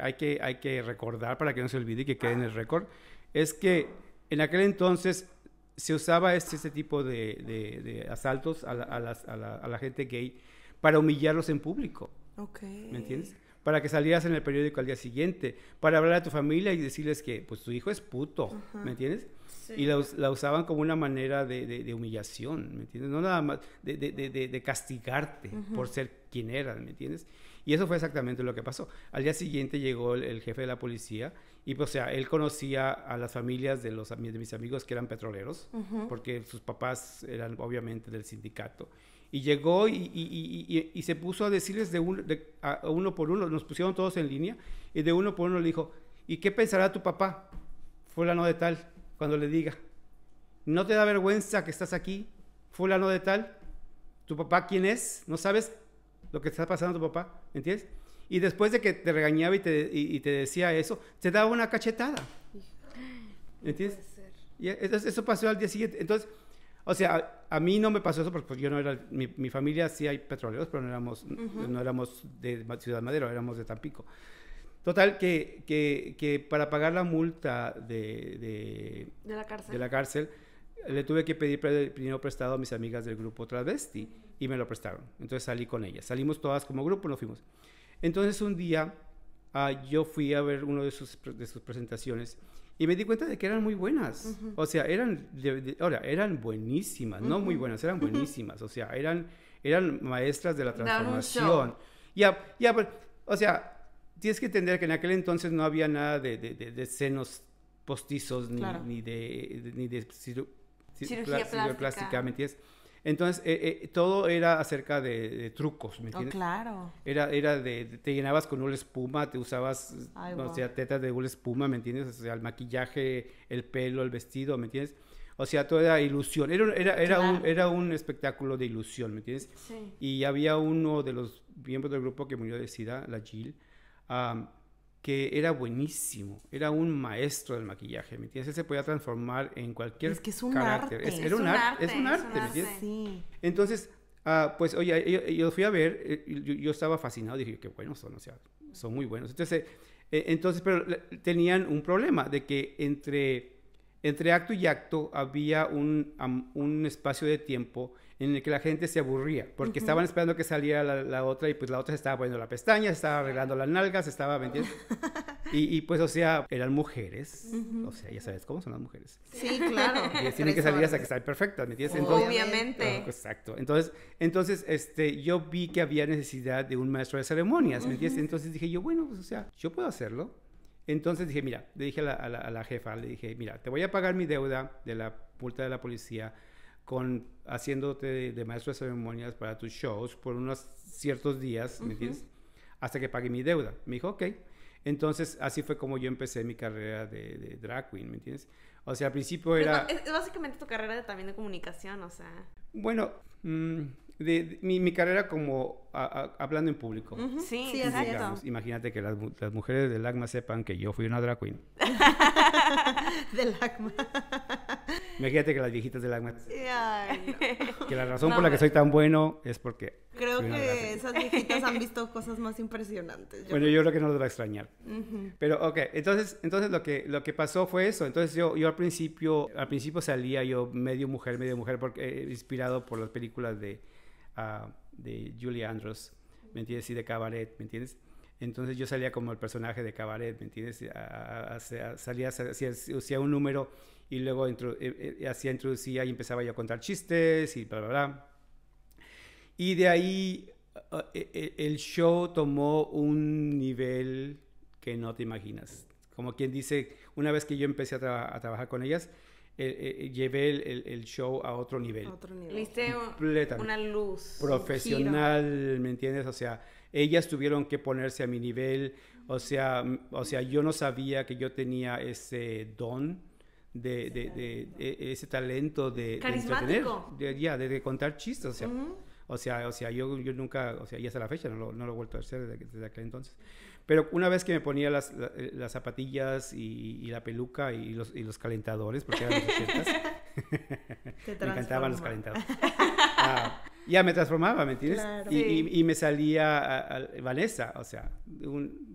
hay que recordar para que no se olvide y que quede en el récord es que en aquel entonces se usaba este tipo de asaltos a la gente gay para humillarlos en público. Ok. ¿Me entiendes? Para que salieras en el periódico al día siguiente, para hablar a tu familia y decirles que pues tu hijo es puto, ¿me entiendes? Sí. Y la usaban como una manera de humillación, ¿me entiendes? No nada más de castigarte por ser quien eras, ¿me entiendes? Y eso fue exactamente lo que pasó. Al día siguiente llegó el jefe de la policía y, pues, o sea, él conocía a las familias de mis amigos que eran petroleros, porque sus papás eran obviamente del sindicato. Y llegó y se puso a decirles a uno por uno, nos pusieron todos en línea, y de uno por uno le dijo, ¿y qué pensará tu papá, fulano de tal, cuando le diga? ¿No te da vergüenza que estás aquí, fulano de tal? ¿Tu papá quién es? ¿No sabes lo que está pasando a tu papá? ¿Entiendes? Y después de que te regañaba y te decía eso, te daba una cachetada. ¿Entiendes? Y entonces, eso pasó al día siguiente. Entonces, o sea, a mí no me pasó eso porque pues, yo no era, mi familia sí hay petroleros, pero no éramos de Ciudad Madero, éramos de Tampico. Total, que para pagar la multa de la cárcel, le tuve que pedir dinero prestado a mis amigas del grupo Travesti y me lo prestaron. Entonces salí con ellas. Salimos todas como grupo, nos fuimos. Entonces un día yo fui a ver uno de sus presentaciones y me di cuenta de que eran muy buenas. O sea, eran buenísimas, no muy buenas, eran buenísimas. O sea, eran maestras de la transformación. O sea, tienes que entender que en aquel entonces no había nada de senos postizos ni de cirugía plástica, ¿me entiendes? Entonces, todo era acerca de trucos, ¿me entiendes? Oh, claro. Te llenabas con una espuma, te usabas, wow. O sea, tetas de una espuma, ¿me entiendes? O sea, el maquillaje, el pelo, el vestido, ¿me entiendes? O sea, todo era ilusión. Era un espectáculo de ilusión, ¿me entiendes? Sí. Y había uno de los miembros del grupo que murió de SIDA, la Jill, que era buenísimo, era un maestro del maquillaje, ¿me entiendes? Él se podía transformar en cualquier es que es un carácter. Arte. Es un arte, ¿me entiendes? Sí. Entonces, pues, oye, yo fui a ver, yo estaba fascinado, dije, qué buenos son, o sea, son muy buenos. Entonces, pero tenían un problema de que entre acto y acto había un espacio de tiempo en el que la gente se aburría, porque estaban esperando que saliera la otra, y pues la otra se estaba poniendo la pestaña, se estaba arreglando las nalgas, se estaba, ¿me entiendes? Y pues, o sea, eran mujeres, o sea, ya sabes cómo son las mujeres. Sí, claro. Tienen que salir hasta que estén perfectas, ¿me entiendes? Entonces, obviamente. Exacto. Entonces, yo vi que había necesidad de un maestro de ceremonias, ¿me entiendes? Entonces dije yo, bueno, pues, o sea, yo puedo hacerlo. Entonces dije, mira, le dije a la jefa, le dije, mira, te voy a pagar mi deuda de la multa de la policía haciéndote de maestro de ceremonias para tus shows por unos ciertos días, ¿me entiendes? Hasta que pague mi deuda. Me dijo, ok. Entonces, así fue como yo empecé mi carrera de drag queen, ¿me entiendes? O sea, al principio era... Es básicamente tu carrera también de comunicación, o sea... Bueno, mi carrera como hablando en público. Sí, Sí, exacto. Digamos, imagínate que las mujeres del ACMA sepan que yo fui una drag queen. Del ACMA. Imagínate que las viejitas del ACMA, Ay, no. que la razón No, por la que pero- soy tan bueno es porque... Creo fui una que gratis. esas viejitas han visto cosas más impresionantes. Bueno, yo creo que no los va a extrañar. Ujú. Pero, ok, entonces lo que pasó fue eso. Entonces yo al principio salía yo medio mujer, porque, inspirado por las películas de Julie Andrews, ¿me entiendes? Y de Cabaret, ¿me entiendes? Entonces yo salía como el personaje de Cabaret, ¿me entiendes? Hacía un número y luego introducía y empezaba yo a contar chistes y bla, bla, bla. Y de ahí el show tomó un nivel que no te imaginas. Como quien dice, una vez que yo empecé a trabajar con ellas, llevé el show a otro nivel. A otro nivel. Viste Completamente. una luz. Profesional, ¿me entiendes? O sea, ellas tuvieron que ponerse a mi nivel. O sea, yo no sabía que yo tenía ese don, ese talento de Carismático. entretener, de contar chistes. O sea, yo nunca, y hasta la fecha no lo he vuelto a hacer desde aquel entonces. Pero una vez que me ponía las zapatillas y la peluca y los calentadores, porque eran los 80s, me encantaban los calentadores. Ya me transformaba, ¿me entiendes? Claro. Y me salía Vanessa, o sea,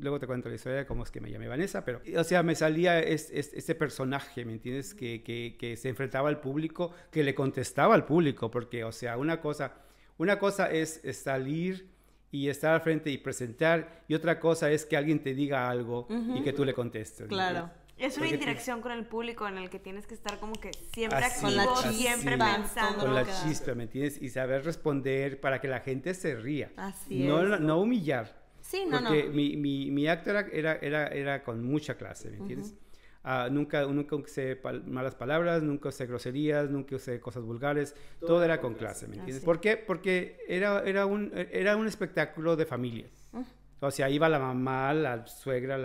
luego te cuento la historia de cómo es que me llamé Vanessa, pero, o sea, me salía este personaje, ¿me entiendes? Que se enfrentaba al público, que le contestaba al público, porque, o sea, una cosa es salir y estar al frente y presentar, y otra cosa es que alguien te diga algo y que tú le contestes. Claro. Es una Porque interacción con el público en el que tienes que estar como que siempre Así, activo, con la siempre chispa, pensando. todo con lo la que da. chispa, ¿me entiendes? Y saber responder para que la gente se ría. Así no, es. no humillar. Sí, no, Porque no. mi acto era con mucha clase, ¿me entiendes? Nunca usé malas palabras, nunca usé groserías, nunca usé cosas vulgares, todo era con clase, ¿me entiendes? Así. ¿Por qué? Porque era un espectáculo de familia. O sea, iba la mamá, la suegra,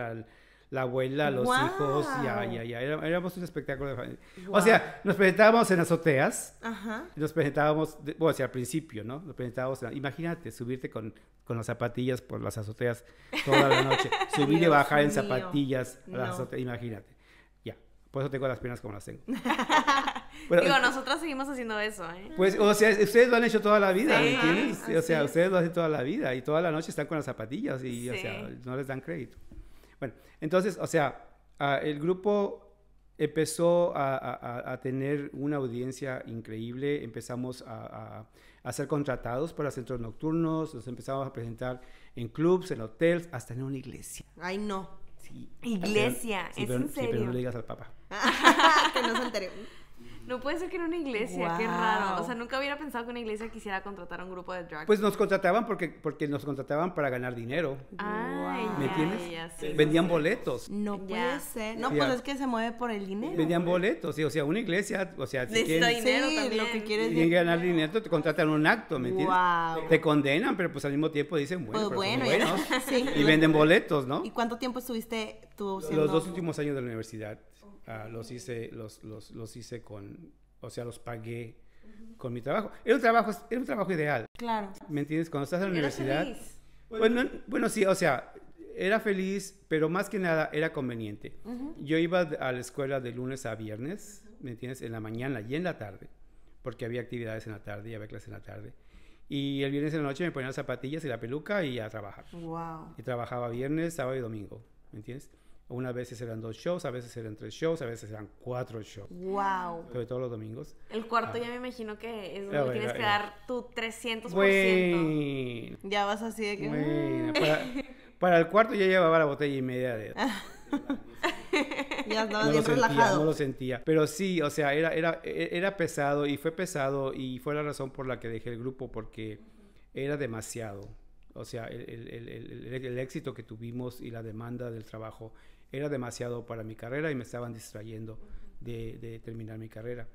la abuela, los ¡Guau! hijos, éramos un espectáculo de familia. ¡Guau! O sea, nos presentábamos en azoteas, Ajá. nos presentábamos, o sea, al principio, ¿no? Nos presentábamos, imagínate, subirte con las zapatillas por las azoteas toda la noche, subir y Dios bajar en mío. zapatillas a las No. azoteas, imagínate. Ya, por eso tengo las piernas como las tengo. Bueno, Digo, nosotros seguimos haciendo eso, ¿eh? pues, o sea, ustedes lo han hecho toda la vida, Sí, ¿me entiendes? O sea, así es. ustedes lo hacen toda la vida y toda la noche están con las zapatillas y, o Sí. sea, no les dan crédito. Bueno, entonces, o sea, el grupo empezó a tener una audiencia increíble, empezamos a ser contratados para centros nocturnos, nos empezamos a presentar en clubs, en hoteles, hasta en una iglesia. Ay, no. Sí. Iglesia, Sí, ¿es pero, en sí, pero serio? no le digas al papá. Que no se entere. No puede ser que en una iglesia, qué Guau. raro. O sea, nunca hubiera pensado que una iglesia quisiera contratar a un grupo de drag. Pues nos contrataban porque nos contrataban para ganar dinero. Ay, ¿Me ya, entiendes? ya, sí, Vendían sí. boletos. No Ya. puede ser. No, Ya. pues es que se mueve por el dinero. Vendían boletos, sí, o sea, una iglesia, o sea, si Necesita quieren, dinero Sí, también. lo que quieres quieren ganar dinero, te contratan un acto, ¿me entiendes? Wow. Te condenan, pero pues al mismo tiempo dicen, bueno, Pues pero son bueno, buenos. ya. Sí. Y venden boletos, ¿no? ¿Y cuánto tiempo estuviste tú siendo? Los 2 últimos años de la universidad los hice o sea, los pagué con mi trabajo. Era un trabajo ideal, Claro. ¿me entiendes? Cuando estás en la ¿Eras universidad... feliz? Bueno, sí, o sea, era feliz, pero más que nada era conveniente. Yo iba a la escuela de lunes a viernes, ¿me entiendes? En la mañana y en la tarde, porque había actividades en la tarde y había clases en la tarde. Y el viernes en la noche me ponía las zapatillas y la peluca y a trabajar. Wow. Y trabajaba viernes, sábado y domingo, ¿me entiendes? Unas veces eran 2 shows, a veces eran 3 shows, a veces eran 4 shows, Wow. sobre todo los domingos. El cuarto ya me imagino que es donde bueno, tienes que ya. dar tu 300%. Bueno, Ya vas así de que. bueno, para el cuarto ya llevaba la botella y media de... Ya estabas No lo bien sentía, relajado. no lo sentía. Pero sí, o sea, era pesado y fue la razón por la que dejé el grupo, porque era demasiado. O sea, el éxito que tuvimos y la demanda del trabajo era demasiado para mi carrera y me estaban distrayendo de terminar mi carrera.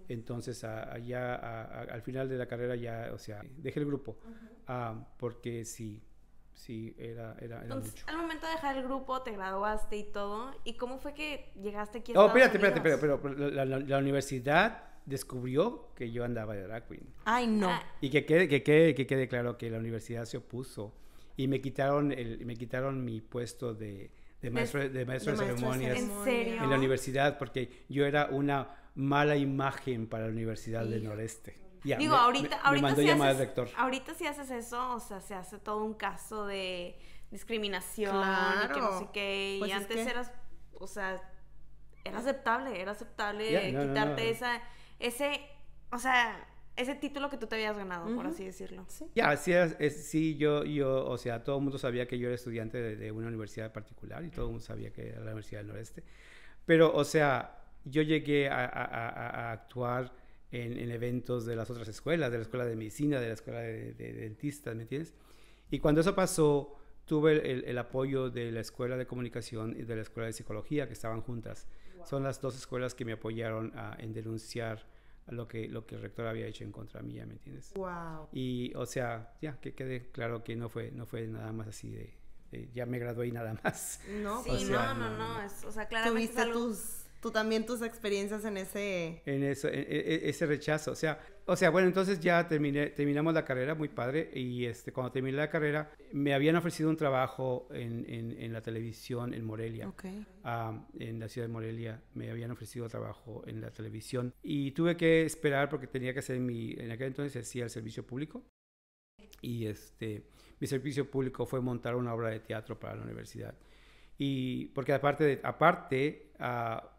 Entonces, al final de la carrera ya, o sea, dejé el grupo, porque sí, era Entonces, mucho. al momento de dejar el grupo, te graduaste y todo. ¿Y cómo fue que llegaste aquí a Oh, Estados espérate, Unidos? pero la universidad descubrió que yo andaba de drag queen. Ay, no. Ah, Y que quede claro que la universidad se opuso y me quitaron mi puesto de de maestro de ceremonias ¿En serio? en la universidad, porque yo era una mala imagen para la Universidad del Noreste. Ya, Digo, ahorita me mandó si llamar al haces, rector. ahorita si haces eso, o sea, se hace todo un caso de discriminación y que no Claro. sé qué. Pues Y es antes que- eras, o sea, era aceptable Ya, no, no, quitarte no. o sea, ese título que tú te habías ganado, por así decirlo. Sí. Ya, sí, sí, o sea, todo el mundo sabía que yo era estudiante de una universidad particular y todo el mundo sabía que era la Universidad del Noreste. Pero, o sea, yo llegué a actuar en eventos de las otras escuelas, de la escuela de medicina, de la escuela de dentistas, ¿me entiendes? Y cuando eso pasó, tuve el apoyo de la escuela de comunicación y de la escuela de psicología, que estaban juntas. Son las dos escuelas que me apoyaron en denunciar lo que el rector había hecho en contra mía, ¿me entiendes? Wow. Y, o sea, ya que quede claro que no fue nada más así ya me gradué y nada más. No, Sí, O sea, no, o sea, claramente tuviste es algo... tú también tus experiencias en ese... En eso, ese rechazo. O sea, bueno, entonces ya terminamos la carrera, muy padre, y cuando terminé la carrera, me habían ofrecido un trabajo en la televisión en Morelia. Ok. En la ciudad de Morelia me habían ofrecido trabajo en la televisión y tuve que esperar porque tenía que hacer en aquel entonces hacía el servicio público y mi servicio público fue montar una obra de teatro para la universidad. Y porque aparte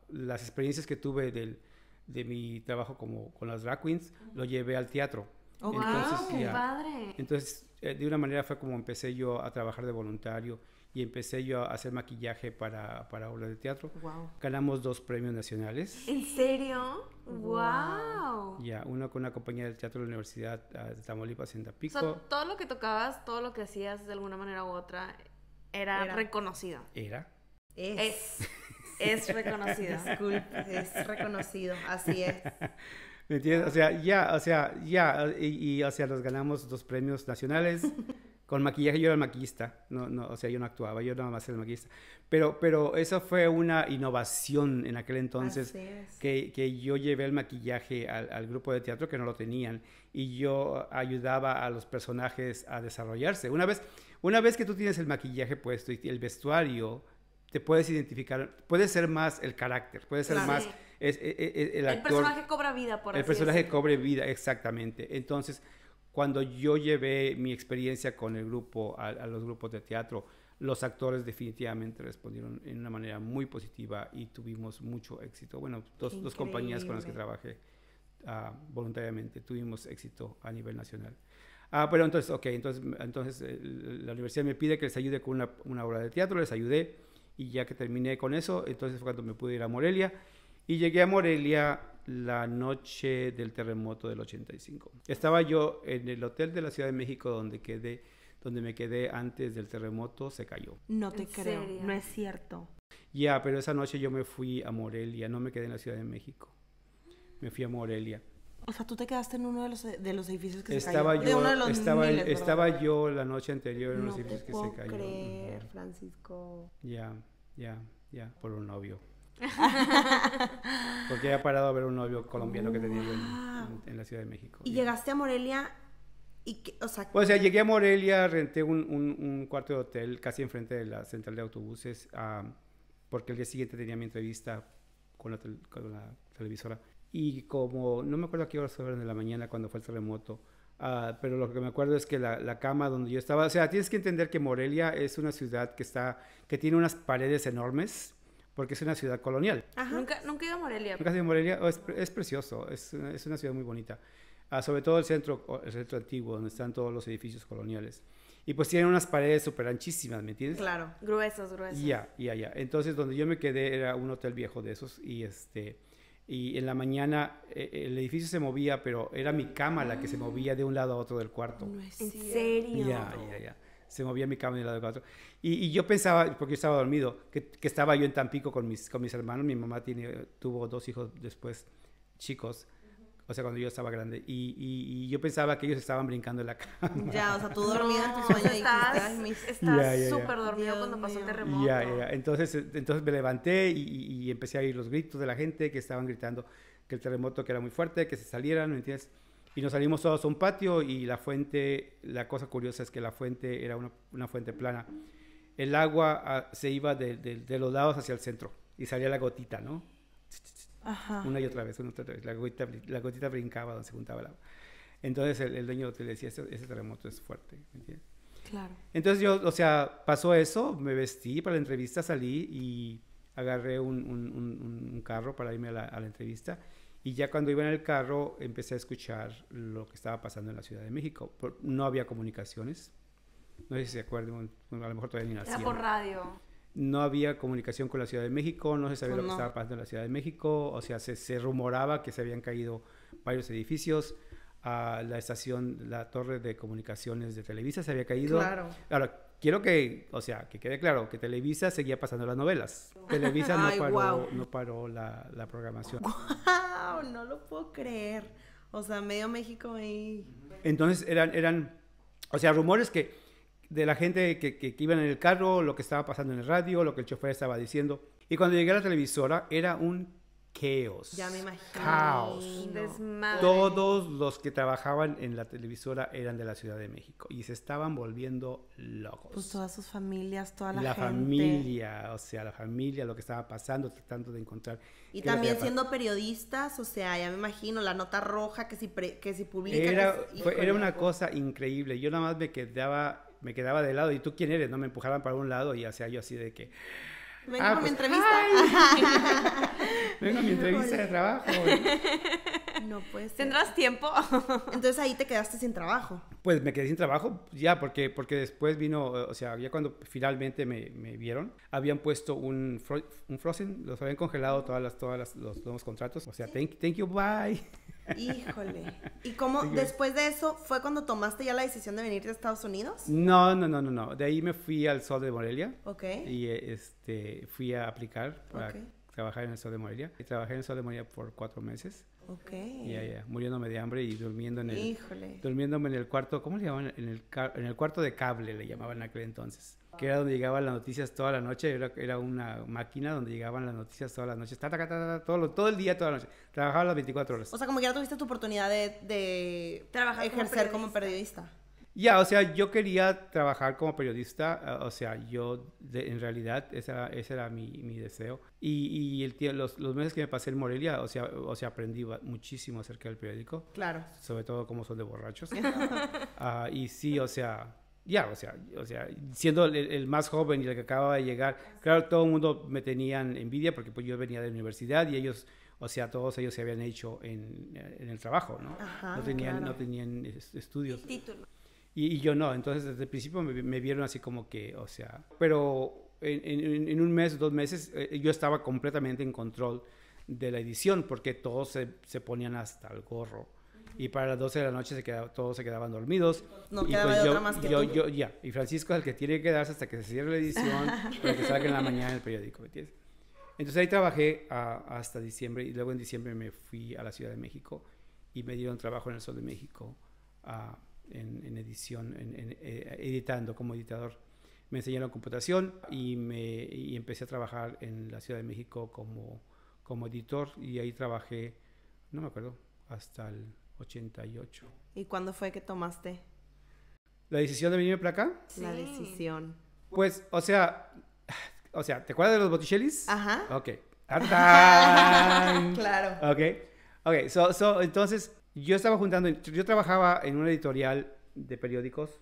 las experiencias que tuve de mi trabajo con las drag queens, lo llevé al teatro. Oh, Entonces, ¡Qué ya, padre! entonces, de una manera fue como empecé yo a trabajar de voluntario y empecé yo a hacer maquillaje para obras de teatro. Wow. Ganamos 2 premios nacionales. ¿En serio? ¡Wow! Ya, uno con una compañía del teatro de la Universidad de Tamaulipas en O Tampico. sea, todo lo que tocabas, todo lo que hacías de alguna manera u otra era reconocido. Es reconocido. Disculpe, es reconocido, así es. ¿Me entiendes? O sea, nos ganamos 2 premios nacionales. Con maquillaje yo era el maquillista, o sea, yo no actuaba, yo nada más era el maquillista. Pero eso fue una innovación en aquel entonces, Así es. que yo llevé el maquillaje al grupo de teatro que no lo tenían y yo ayudaba a los personajes a desarrollarse. Una vez que tú tienes el maquillaje puesto y el vestuario, te puedes identificar, puede ser más el carácter, puede ser Claro. más Sí. el actor. El personaje cobra vida, por El así personaje decirlo. cobre vida, exactamente. Entonces, cuando yo llevé mi experiencia con el grupo, a los grupos de teatro, los actores definitivamente respondieron en una manera muy positiva y tuvimos mucho éxito. Bueno, dos compañías con las que trabajé voluntariamente tuvimos éxito a nivel nacional. Pero entonces la universidad me pide que les ayude con una obra de teatro, les ayudé y ya que terminé con eso, entonces fue cuando me pude ir a Morelia y llegué a Morelia la noche del terremoto del 85. Estaba yo en el hotel de la Ciudad de México donde me quedé antes del terremoto, se cayó. No te ¿En creo, serio? no es cierto. Ya, pero esa noche yo me fui a Morelia, no me quedé en la Ciudad de México. Me fui a Morelia. O sea, tú te quedaste en uno de los edificios que Estaba se cayó. De uno de los miles, ¿verdad? estaba yo la noche anterior en No los te edificios que puedo se cayó. creer, Francisco. Ya, por un novio. Porque había parado a ver un novio colombiano que tenía yo en la Ciudad de México. Y Ya. llegaste a Morelia y, o sea, O sea, llegué a Morelia, renté un cuarto de hotel casi enfrente de la central de autobuses, porque el día siguiente tenía mi entrevista con la televisora. Y como, no me acuerdo a qué horas fueron de la mañana cuando fue el terremoto, pero lo que me acuerdo es que la cama donde yo estaba, o sea, tienes que entender que Morelia es una ciudad que tiene unas paredes enormes, porque es una ciudad colonial. ajá. Nunca he ido a Morelia. ¿Nunca has ido a Morelia? Es precioso, es una ciudad muy bonita. Sobre todo el centro antiguo, donde están todos los edificios coloniales. Y pues tienen unas paredes súper anchísimas, ¿me entiendes? Claro. Gruesos. Ya. Entonces, donde yo me quedé era un hotel viejo de esos y en la mañana el edificio se movía, pero era mi cama la que se movía de un lado a otro del cuarto. No es ¿En cierto. serio? Ya. Se movía mi cama de un lado al otro. Y yo pensaba, porque yo estaba dormido, que estaba yo en Tampico con mis hermanos. Mi mamá tuvo 2 hijos después, chicos, o sea, cuando yo estaba grande. Y yo pensaba que ellos estaban brincando en la cama. Ya, o sea, tú dormido en tu No, sueño o sea, dijiste, "Ay, mis-". estás súper dormido Dios cuando pasó el mío. terremoto. Ya. Entonces me levanté y empecé a oír los gritos de la gente que estaban gritando que el terremoto que era muy fuerte, que se salieran, ¿me entiendes? Y nos salimos todos a un patio y la cosa curiosa es que la fuente era una fuente plana. el agua se iba de los lados hacia el centro y salía la gotita, ¿no? Ajá. Una y otra vez, la gotita brincaba donde se juntaba el agua. Entonces el dueño del hotel decía, ese terremoto es fuerte, ¿me entiendes? Claro. Entonces yo, o sea, pasó eso, me vestí para la entrevista, salí y agarré un carro para irme a la entrevista. Y ya cuando iba en el carro empecé a escuchar lo que estaba pasando en la Ciudad de México. No había comunicaciones. No sé si se acuerdan, a lo mejor todavía ni nacían. Era por radio. No había comunicación con la Ciudad de México, no se sabía lo que estaba pasando en la Ciudad de México. O sea, se rumoraba que se habían caído varios edificios. La estación, la torre de comunicaciones de Televisa se había caído. Claro. Ahora, quiero que, o sea, que quede claro que Televisa seguía pasando las novelas. Televisa no paró la programación. ¡Wow! No lo puedo creer. O sea, medio México ahí. Entonces eran, o sea, rumores que de la gente que iban en el carro, lo que estaba pasando en el radio, lo que el chofer estaba diciendo. Y cuando llegué a la televisora era un chaos. Ya me imagino. Caos. Desmadre. Todos los que trabajaban en la televisora eran de la Ciudad de México y se estaban volviendo locos. Pues todas sus familias, toda la gente. La familia, o sea, la familia, lo que estaba pasando, tratando de encontrar. Y también siendo periodistas, o sea, ya me imagino, la nota roja que si publica. Era una cosa increíble. Yo nada más me quedaba de lado. ¿Y tú quién eres? No me empujaban para un lado y hacía yo así de que... Venga a mi entrevista. Venga a mi entrevista de trabajo. No puede ser. ¿Tendrás tiempo? Entonces ahí te quedaste sin trabajo. Pues me quedé sin trabajo ya, porque después vino, o sea, ya cuando finalmente me vieron, habían puesto un frozen, los habían congelado los nuevos contratos. O sea, thank you, bye. Híjole. ¿Y cómo después de eso fue cuando tomaste ya la decisión de venir de Estados Unidos? No. De ahí me fui al Sol de Morelia. Ok. Y fui a aplicar para trabajar en el Sol de Morelia. Y trabajé en el Sol de Morelia por 4 meses. Ok. Ya, muriéndome de hambre y durmiéndome en el cuarto, ¿cómo le llamaban? En el cuarto de cable le llamaban en aquel entonces. Que era donde llegaban las noticias toda la noche. Era una máquina donde llegaban las noticias todas las noches. Todo el día, toda la noche. Trabajaba las 24 horas. O sea, como que ya tuviste tu oportunidad de trabajar ejercer como periodista. Ya, o sea, yo quería trabajar como periodista, o sea, en realidad, ese era mi deseo. Y los meses que me pasé en Morelia, o sea, aprendí muchísimo acerca del periódico. Claro. Sobre todo cómo son de borrachos. Y sí, o sea, siendo el más joven y el que acababa de llegar, claro, todo el mundo me tenían envidia porque pues yo venía de la universidad y ellos... O sea, todos ellos se habían hecho en el trabajo, ¿no? Ajá, no tenían estudios. Título. Y yo no, entonces desde el principio me vieron así como que, o sea, pero en un mes, 2 meses, yo estaba completamente en control de la edición porque todos se ponían hasta el gorro. Y para las 12 de la noche todos se quedaban dormidos. No y quedaba pues de otra más que tú. Y Francisco es el que tiene que quedarse hasta que se cierre la edición para que salga en la mañana en el periódico, ¿me entiendes? Entonces ahí trabajé hasta diciembre y luego en diciembre me fui a la Ciudad de México y me dieron trabajo en el Sol de México en edición, editando como editador. Me enseñaron computación y empecé a trabajar en la Ciudad de México como editor y ahí trabajé, no me acuerdo, hasta el 88. ¿Y cuándo fue que tomaste ¿La decisión de venirme para acá? la decisión? Pues, o sea, ¿te acuerdas de los Botticellis? Ajá. Ok. ¡Tarán! Claro. Ok, entonces yo trabajaba en una editorial de periódicos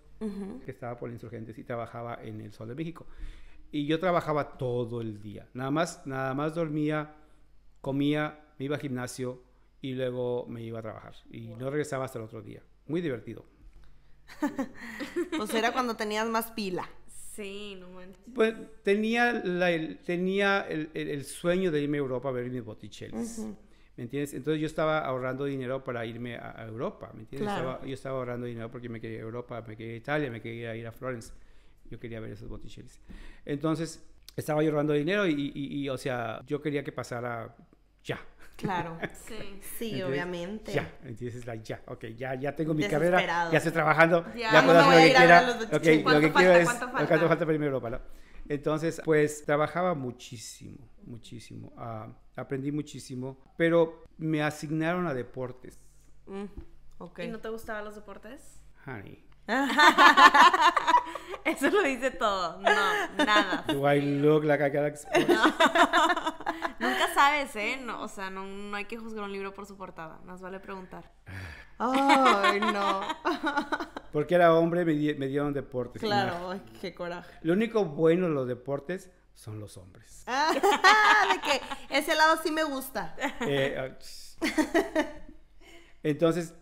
que estaba por Insurgentes y trabajaba en el Sol de México. Y yo trabajaba todo el día. Nada más dormía, comía, me iba al gimnasio y luego me iba a trabajar. Y no regresaba hasta el otro día. Muy divertido. Pues era cuando tenías más pila. Sí, no manches. Pues tenía el sueño de irme a Europa a ver mis Botticellis. ¿Me entiendes? Entonces yo estaba ahorrando dinero para irme a Europa, ¿me entiendes? Claro. Yo estaba ahorrando dinero porque me quería ir a Europa, me quería ir a Italia, me quería ir a Florence. Yo quería ver esos Botticellis. Entonces estaba yo ahorrando dinero y o sea, yo quería que pasara ya. Claro. Sí, Entonces, obviamente. Ya, entonces ya, ok, ya tengo mi Desesperado. carrera, ya estoy trabajando, Ya puedo no hacer lo voy a que ir a ver quiera. a los Ok, Botticelli. lo que quiero es ¿Cuánto falta? cuánto falta para irme a Europa, ¿no? Entonces, pues trabajaba muchísimo. Aprendí muchísimo, pero me asignaron a deportes. Ok. ¿Y no te gustaban los deportes? Honey, Eso lo dice todo. No, nada. Do I look like I got exposed? Nunca sabes, ¿eh? No, o sea, no hay que juzgar un libro por su portada. Más vale preguntar. Ay, no. Porque era hombre, me dieron deportes. Claro, ay, qué coraje. Lo único bueno de los deportes son los hombres. De que ese lado sí me gusta. Entonces,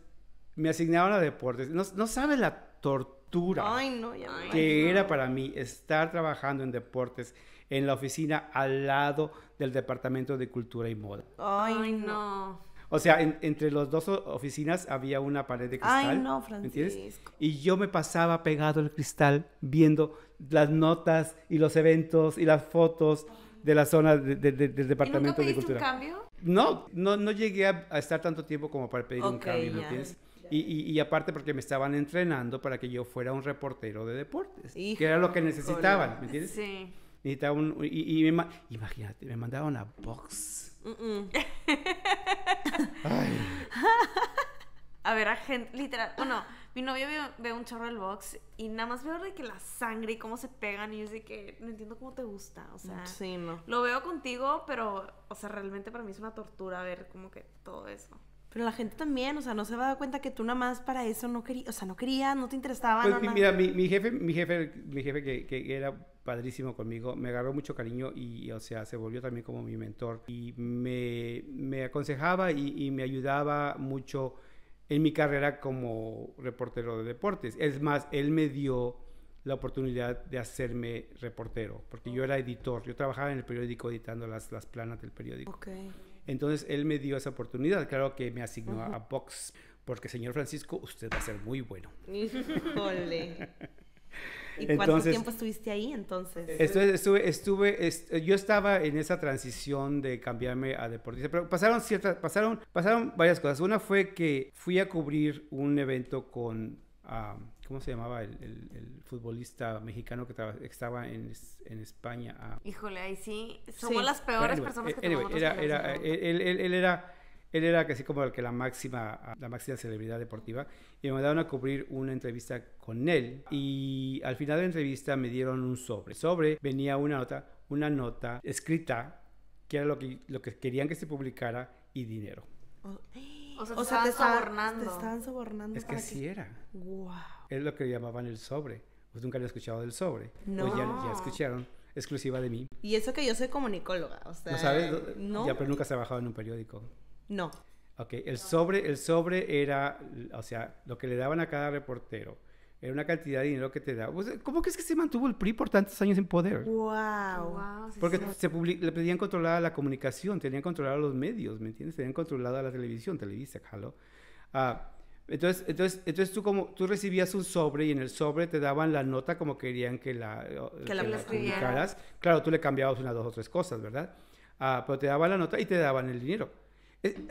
me asignaron a deportes. No sabes la tortura Ay, no, ya me que imagino. era para mí estar trabajando en deportes en la oficina al lado del Departamento de Cultura y Moda. Ay, no. O sea, entre las dos oficinas había una pared de cristal. Ay, no, ¿me entiendes? Francisco. Y yo me pasaba pegado al cristal viendo las notas y los eventos y las fotos de la zona del ¿Y Departamento nunca de pediste un Cultura. cambio? No llegué a estar tanto tiempo como para pedir un Ok, cambio, ¿me ya. entiendes? Y aparte porque me estaban entrenando para que yo fuera un reportero de deportes, Híjole. que era lo que necesitaban, ¿me entiendes? Sí. Necesitaba imagínate, me mandaban a box. Ay, A ver, a gente, literal, bueno, mi novio ve un chorro del box y nada más veo de que la sangre y cómo se pegan y yo sé que no entiendo cómo te gusta, o sea, Sí, no. lo veo contigo, pero, o sea, realmente para mí es una tortura ver como que todo eso. Pero la gente también, o sea, no se va a dar cuenta que tú nada más para eso no querías, o sea, no querías, no te interesaba, pues no, mira, mi jefe que era padrísimo conmigo, me agarró mucho cariño y, o sea, se volvió también como mi mentor y me aconsejaba y me ayudaba mucho en mi carrera como reportero de deportes. Es más, él me dio la oportunidad de hacerme reportero, porque yo era editor, yo trabajaba en el periódico editando las planas del periódico. Ok. Entonces él me dio esa oportunidad, claro que me asignó a box, porque señor Francisco, usted va a ser muy bueno. Híjole. ¿Y cuánto Entonces, tiempo estuviste ahí entonces? Yo estaba en esa transición de cambiarme a deportista, pero pasaron varias cosas. Una fue que fui a cubrir un evento con, ¿cómo se llamaba? El futbolista mexicano que estaba en España. Híjole, ahí sí, somos Sí. las peores Anyway, personas que anyway, tomamos los peleas él era casi como la máxima celebridad deportiva y me mandaron a cubrir una entrevista con él y al final de la entrevista me dieron un sobre. El sobre venía una nota escrita que era lo que querían que se publicara y dinero. O sea, O sea, te sobornando. estaban sobornando. Es que para sí era. Wow. Es lo que llamaban el sobre. Pues nunca había escuchado del sobre. No. Pues ya escucharon. Exclusiva de mí. Y eso que yo soy comunicóloga, o sea... ¿No sabes? No. Ya, pero nunca has trabajado en un periódico. No. Ok, el sobre era, o sea, lo que le daban a cada reportero era una cantidad de dinero que te daba. Pues, ¿cómo crees que se mantuvo el PRI por tantos años en poder? Wow. Wow, sí, Porque sí. le pedían controlar la comunicación, tenían controlado los medios, ¿me entiendes? Tenían controlada la televisión, Televisa, jalo. Entonces tú recibías un sobre y en el sobre te daban la nota como querían que la escribieras. publicaras. Claro, tú le cambiabas unas 2 o 3 cosas, ¿verdad? Pero te daban la nota y te daban el dinero.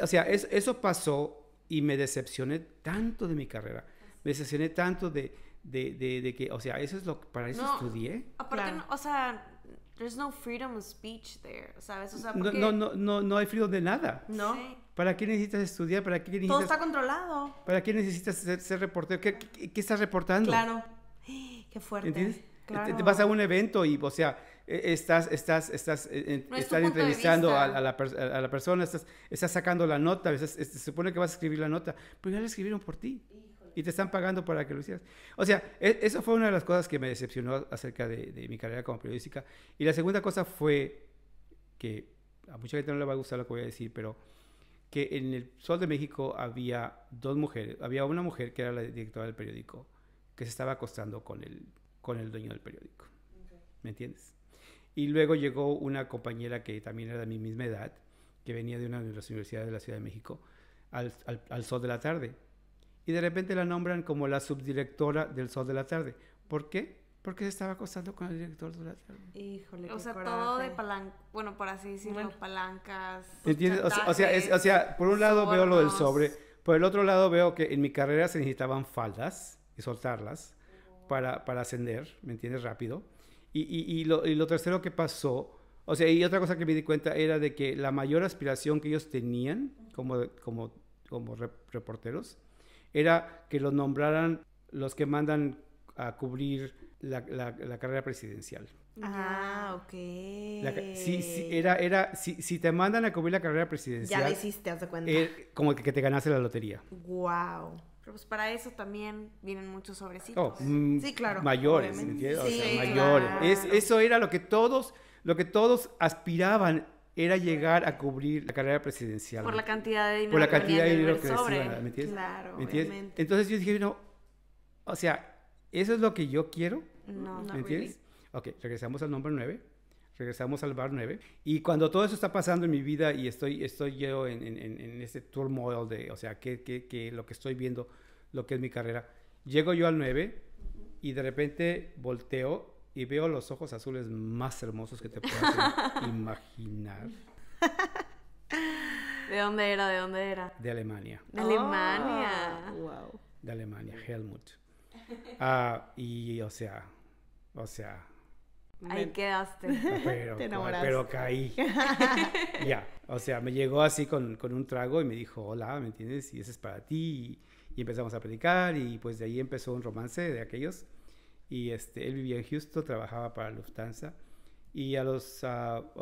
O sea, eso pasó y me decepcioné tanto de mi carrera. Me decepcioné tanto de que, o sea, eso es lo que para eso No, estudié. Aparte, Claro. o sea, there's no freedom of speech there, ¿sabes? O sea, No, porque... no hay frío de nada. ¿No? Sí. ¿Para qué necesitas estudiar? ¿Para qué Todo necesitas, está controlado. ¿para qué necesitas ser reportero? ¿Qué estás reportando? Claro. Qué fuerte. ¿Entiendes? Claro. Te vas a un evento y, o sea, estás No es tu punto de entrevistando vista. a la persona, estás sacando la nota, se supone que vas a escribir la nota, pero ya la escribieron por ti. Y te están pagando para que lo hicieras. O sea, eso fue una de las cosas que me decepcionó acerca de mi carrera como periodística. Y la segunda cosa fue que a mucha gente no le va a gustar lo que voy a decir, pero que en el Sol de México había 2 mujeres. Había una mujer que era la directora del periódico que se estaba acostando con el dueño del periódico. ¿Me entiendes? Y luego llegó una compañera que también era de mi misma edad, que venía de una de las universidades de la Ciudad de México, al Sol de la Tarde. Y de repente la nombran como la subdirectora del Sol de la Tarde. ¿Por qué? Porque se estaba acostando con el director de la tarde. Híjole, O qué sea, coraje. todo de palanca, bueno, por así decirlo, Bueno. palancas. ¿Entiendes? chantajes, O sea, por un lado veo lo del sobornos. sobre, por el otro lado veo que en mi carrera se necesitaban faldas y soltarlas para ascender, ¿me entiendes? Rápido. Y lo tercero que pasó, o sea, y otra cosa que me di cuenta era de que la mayor aspiración que ellos tenían como reporteros era que los nombraran los que mandan a cubrir la carrera presidencial. Ok. Si te mandan a cubrir la carrera presidencial, Ya la hiciste, haz de cuenta. como que te ganaste la lotería. Wow. Pero pues para eso también vienen muchos sobrecitos. Sí, claro, Mayores, obviamente. ¿entiendes? Sí, O sea, mayores. claro. Eso era lo que todos aspiraban, era llegar a cubrir la carrera presidencial. Por la cantidad de dinero Por la que cantidad de venía en dinero el que les sobre. iban a dar, ¿me entiendes? Claro, ¿Me entiendes? obviamente. Entonces yo dije, no, o sea, ¿eso es lo que yo quiero? No, ¿Me entiendes? Ok, regresamos al número 9, regresamos al bar 9, y cuando todo eso está pasando en mi vida y estoy yo en este turmoil de, o sea, que lo que estoy viendo, lo que es mi carrera, llego yo al 9 y de repente volteo y veo los ojos azules más hermosos que te puedas imaginar. ¿De dónde era? ¿De dónde era? De Alemania. De Alemania. Wow. De Alemania, Helmut. Y o sea, Ahí quedaste. Te enamoraste. pero caí. Ya, o sea, me llegó así con un trago y me dijo, hola, ¿me entiendes? Y ese es para ti. Y empezamos a platicar y pues de ahí empezó un romance de aquellos. Y él vivía en Houston, trabajaba para Lufthansa. Y o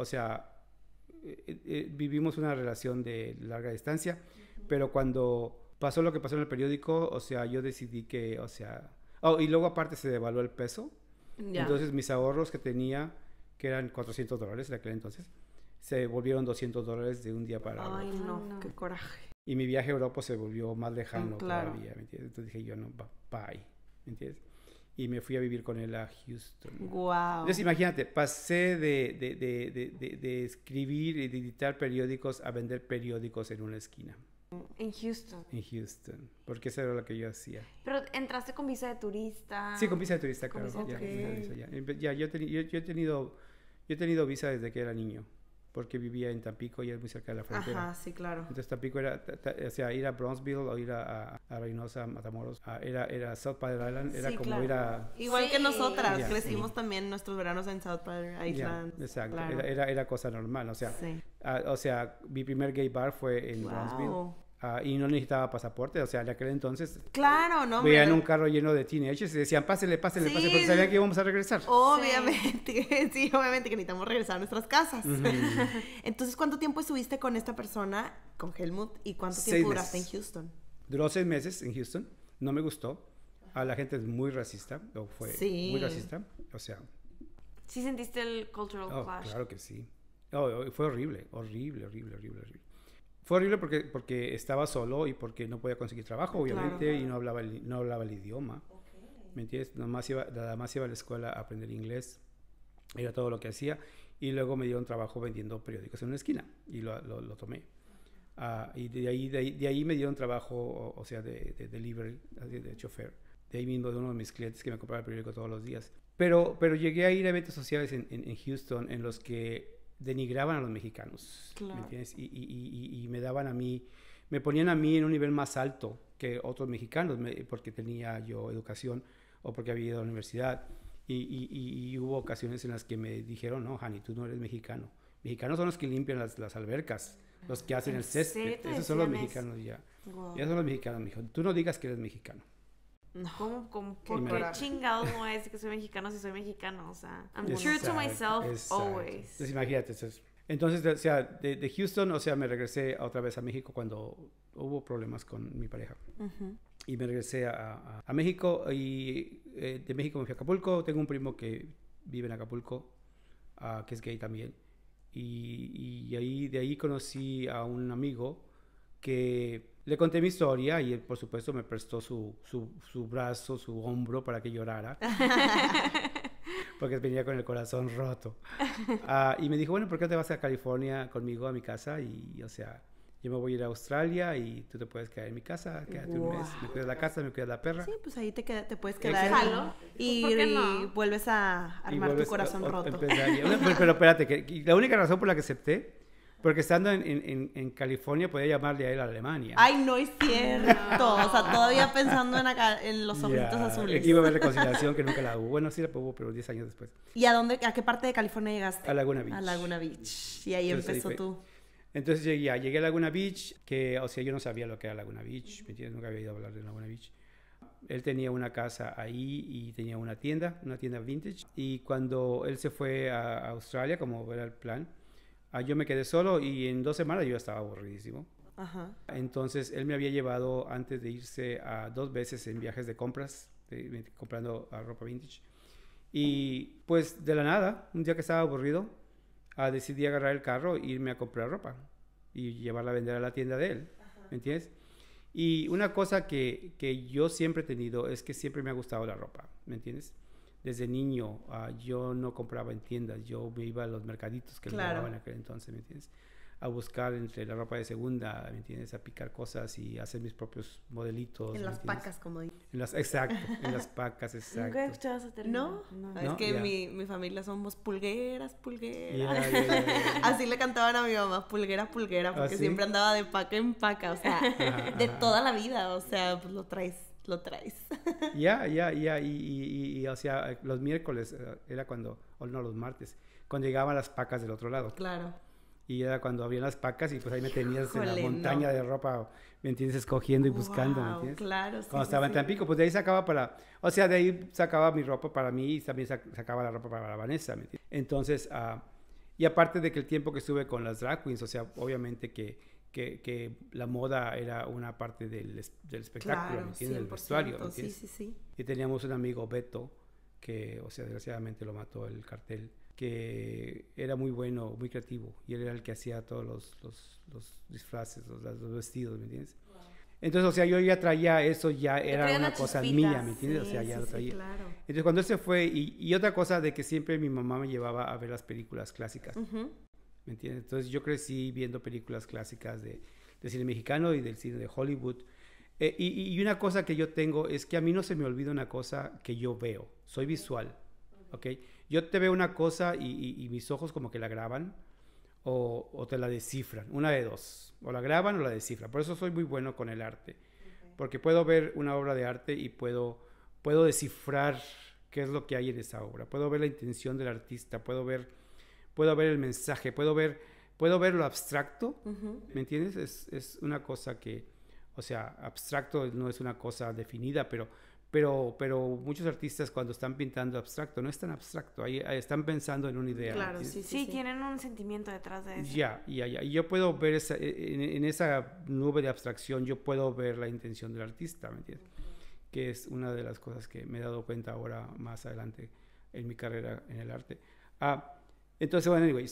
sea, vivimos una relación de larga distancia, pero cuando pasó lo que pasó en el periódico, o sea, yo decidí que, o sea... y luego aparte se devaluó el peso. Ya. Entonces mis ahorros que tenía, que eran $400 en aquel entonces, se volvieron $200 de un día para otro. Ay, no, no. qué coraje. Y mi viaje a Europa se volvió más lejano Claro. todavía, ¿me entiendes? Entonces dije yo, no, bye, ¿me entiendes? Y me fui a vivir con él a Houston. Wow. Entonces imagínate, pasé de escribir y de editar periódicos a vender periódicos en una esquina, En Houston. en Houston, porque eso era lo que yo hacía. Pero entraste con visa de turista. Sí, con visa de turista, Con claro. visa de Ya, turista. ya, yo he tenido visa desde que era niño, porque vivía en Tampico y es muy cerca de la frontera. Ajá, sí, claro. Entonces Tampico era, o sea, ir a Bronzeville o ir a Reynosa, Matamoros, era South Padre Island, era Sí, como claro. ir a... Igual que Sí. nosotras, Ya, crecimos también nuestros veranos en South Padre Ya, Island. exacto, Claro. era cosa normal, o sea, Sí. o sea, mi primer gay bar fue en Bronzeville. Wow. Y no necesitaba papaporte, o sea, en aquel entonces Claro, no, veían hombre. un carro lleno de teenagers y decían, pásele, Sí. porque sabían que íbamos a regresar. Obviamente, sí, obviamente que necesitamos regresar a nuestras casas. Ujú. Entonces, ¿cuánto tiempo estuviste con esta persona, con Helmut, y cuánto 6 tiempo duraste en meses. Houston? Duró 6 meses en Houston, no me gustó. La gente es muy racista, o fue Sí. muy racista, o sea, Sí sentiste el cultural clash. claro que sí. Fue horrible. Fue horrible porque estaba solo y porque no podía conseguir trabajo, obviamente, Claro. y no hablaba el idioma. ¿Me entiendes? Nada más iba a la escuela a aprender inglés. Era todo lo que hacía. Y luego me dieron trabajo vendiendo periódicos en una esquina. Y lo tomé. Y de ahí me dieron trabajo, o sea, de delivery, así, de chofer. De ahí mismo de uno de mis clientes que me compraba el periódico todos los días. Pero llegué a ir a eventos sociales en Houston en los que denigraban a los mexicanos, Claro. ¿me entiendes? Y me daban a mí, me ponían a mí en un nivel más alto que otros mexicanos, porque tenía yo educación o porque había ido a la universidad. Y hubo ocasiones en las que me dijeron, no, Hani, tú no eres mexicano. Mexicanos son los que limpian las albercas, los que hacen el césped. serio te Esos son los decían mexicanos ya. Wow. Esos son los mexicanos, me dijo. Tú no digas que eres mexicano. ¿Cómo? Qué ¿Por qué coraje. chingados no voy a decir que soy mexicano si soy mexicano? O sea, I'm true to Exacto, myself exacto. always. Entonces imagínate. Entonces, o sea, de Houston, o sea, me regresé otra vez a México cuando hubo problemas con mi pareja. Ujú. Y me regresé a México y de México me fui a Acapulco. Tengo un primo que vive en Acapulco, que es gay también. Y de ahí conocí a un amigo que le conté mi historia y él, por supuesto, me prestó su brazo, su hombro para que llorara. Porque venía con el corazón roto. Y me dijo, bueno, ¿por qué no te vas a California conmigo a mi casa? Y, o sea, yo me voy a ir a Australia y tú te puedes quedar en mi casa, quédate un mes, me cuidas la casa, me cuidas la perra. Sí, pues ahí te puedes Exacto. quedar Jalo. y, ¿Por qué y no? vuelves a Y armar tu vuelves corazón a roto. empezar. Pero espérate, que la única razón por la que acepté, porque estando en California podía llamarle a él a Alemania. Ay, no es cierto. O sea, todavía pensando en los ojitos Ya, azules. Iba a haber reconciliación que nunca la hubo. Bueno, sí la hubo, pero 10 años después. ¿Y a qué parte de California llegaste? A Laguna Beach. A Laguna Beach. Y ahí Entonces, ahí empezó fue. tú. Entonces llegué a Laguna Beach, que, o sea, yo no sabía lo que era Laguna Beach, ¿me entiendes? Nunca había ido a hablar de Laguna Beach. él tenía una casa ahí y tenía una tienda vintage. Y cuando él se fue a Australia, como era el plan, yo me quedé solo y en 2 semanas yo estaba aburridísimo. Ajá. Entonces él me había llevado antes de irse a 2 veces en viajes de compras, comprando ropa vintage. Y pues de la nada, un día que estaba aburrido, decidí agarrar el carro e irme a comprar ropa y llevarla a vender a la tienda de él. ¿Me entiendes? Y una cosa que yo siempre he tenido es que siempre me ha gustado la ropa, ¿me entiendes? Desde niño yo no compraba en tiendas, yo me iba a los mercaditos que le llamaban en aquel entonces, ¿me entiendes? A buscar entre la ropa de segunda, ¿me entiendes? A picar cosas y hacer mis propios modelitos. En las pacas, como dices. Exacto, en las pacas, exacto. Nunca he escuchado ese término. No, es que mi familia somos pulgueras. Yeah. Así le cantaban a mi mamá, pulguera, porque ¿sí? siempre andaba de paca en paca, o sea, de toda la vida, o sea, pues lo traes. Ya, y o sea, los miércoles era cuando, o no, los martes, cuando llegaban las pacas del otro lado. Claro. Y era cuando habían las pacas y pues ahí me tenías en la montaña de ropa, ¿me entiendes? Escogiendo y buscando, ¿me entiendes? Claro, sí. Cuando estaba en Tampico, pues de ahí sacaba de ahí sacaba mi ropa para mí y también sacaba la ropa para la Vanessa, ¿me entiendes? Entonces, y aparte de que el tiempo que estuve con las drag queens, o sea, obviamente que la moda era una parte del espectáculo, claro, ¿me entiendes? Del vestuario, ¿me entiendes? Sí. Y teníamos un amigo, Beto, que, o sea, desgraciadamente lo mató el cartel, que era muy bueno, muy creativo, y él era el que hacía todos los disfraces, los vestidos, ¿me entiendes? Wow. Entonces, o sea, yo ya traía eso, ya era una cosa mía, ¿me entiendes? Sí, o sea, ya lo traía. Claro. Entonces, cuando él se fue, y otra cosa de que siempre mi mamá me llevaba a ver las películas clásicas, ¿me entiendes? Entonces, yo crecí viendo películas clásicas de cine mexicano y del cine de Hollywood. Y una cosa que yo tengo es que a mí no se me olvida una cosa que yo veo, soy visual, ¿ok? Yo te veo una cosa y mis ojos como que la graban o te la descifran, una de dos, o la graban o la descifran. Por eso soy muy bueno con el arte, porque puedo ver una obra de arte y puedo descifrar qué es lo que hay en esa obra, puedo ver la intención del artista, puedo ver el mensaje, puedo ver lo abstracto, ¿me entiendes? Es una cosa que, o sea, abstracto no es una cosa definida, pero muchos artistas cuando están pintando abstracto, no es tan abstracto, ahí están pensando en una idea. Claro, sí, tienen un sentimiento detrás de eso. Ya. Y yo puedo ver en esa nube de abstracción, yo puedo ver la intención del artista, ¿me entiendes? Que es una de las cosas que me he dado cuenta ahora más adelante en mi carrera en el arte. Entonces, bueno, anyway,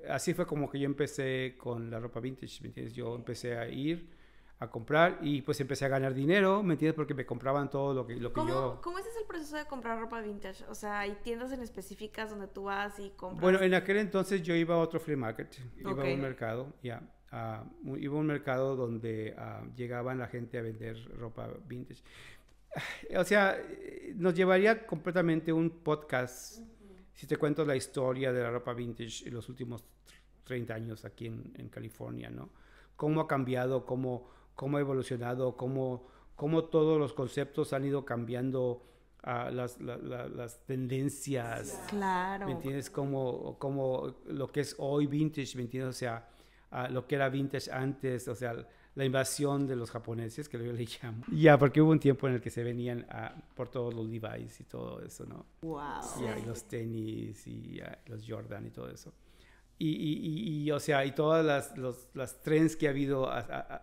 así fue como que yo empecé con la ropa vintage, ¿me entiendes? Yo empecé a ir a comprar y pues empecé a ganar dinero, ¿me entiendes? Porque me compraban todo lo que yo... ¿Cómo es el proceso de comprar ropa vintage? O sea, ¿hay tiendas en específicas donde tú vas y compras? Bueno, en aquel entonces yo iba a otro flea market, iba a un mercado, iba a un mercado donde llegaban la gente a vender ropa vintage. O sea, nos llevaría completamente un podcast si te cuento la historia de la ropa vintage en los últimos 30 años aquí en California, ¿no? Cómo ha cambiado, cómo ha evolucionado, cómo todos los conceptos han ido cambiando, las tendencias. Claro. ¿Me entiendes? Como lo que es hoy vintage, ¿me entiendes? O sea, lo que era vintage antes, o sea, la invasión de los japoneses, que yo le llamo. Ya, porque hubo un tiempo en el que se venían por todos los Levi's y todo eso, ¿no? Wow. Y los tenis y los Jordan y todo eso. Y o sea, y todas las trends que ha habido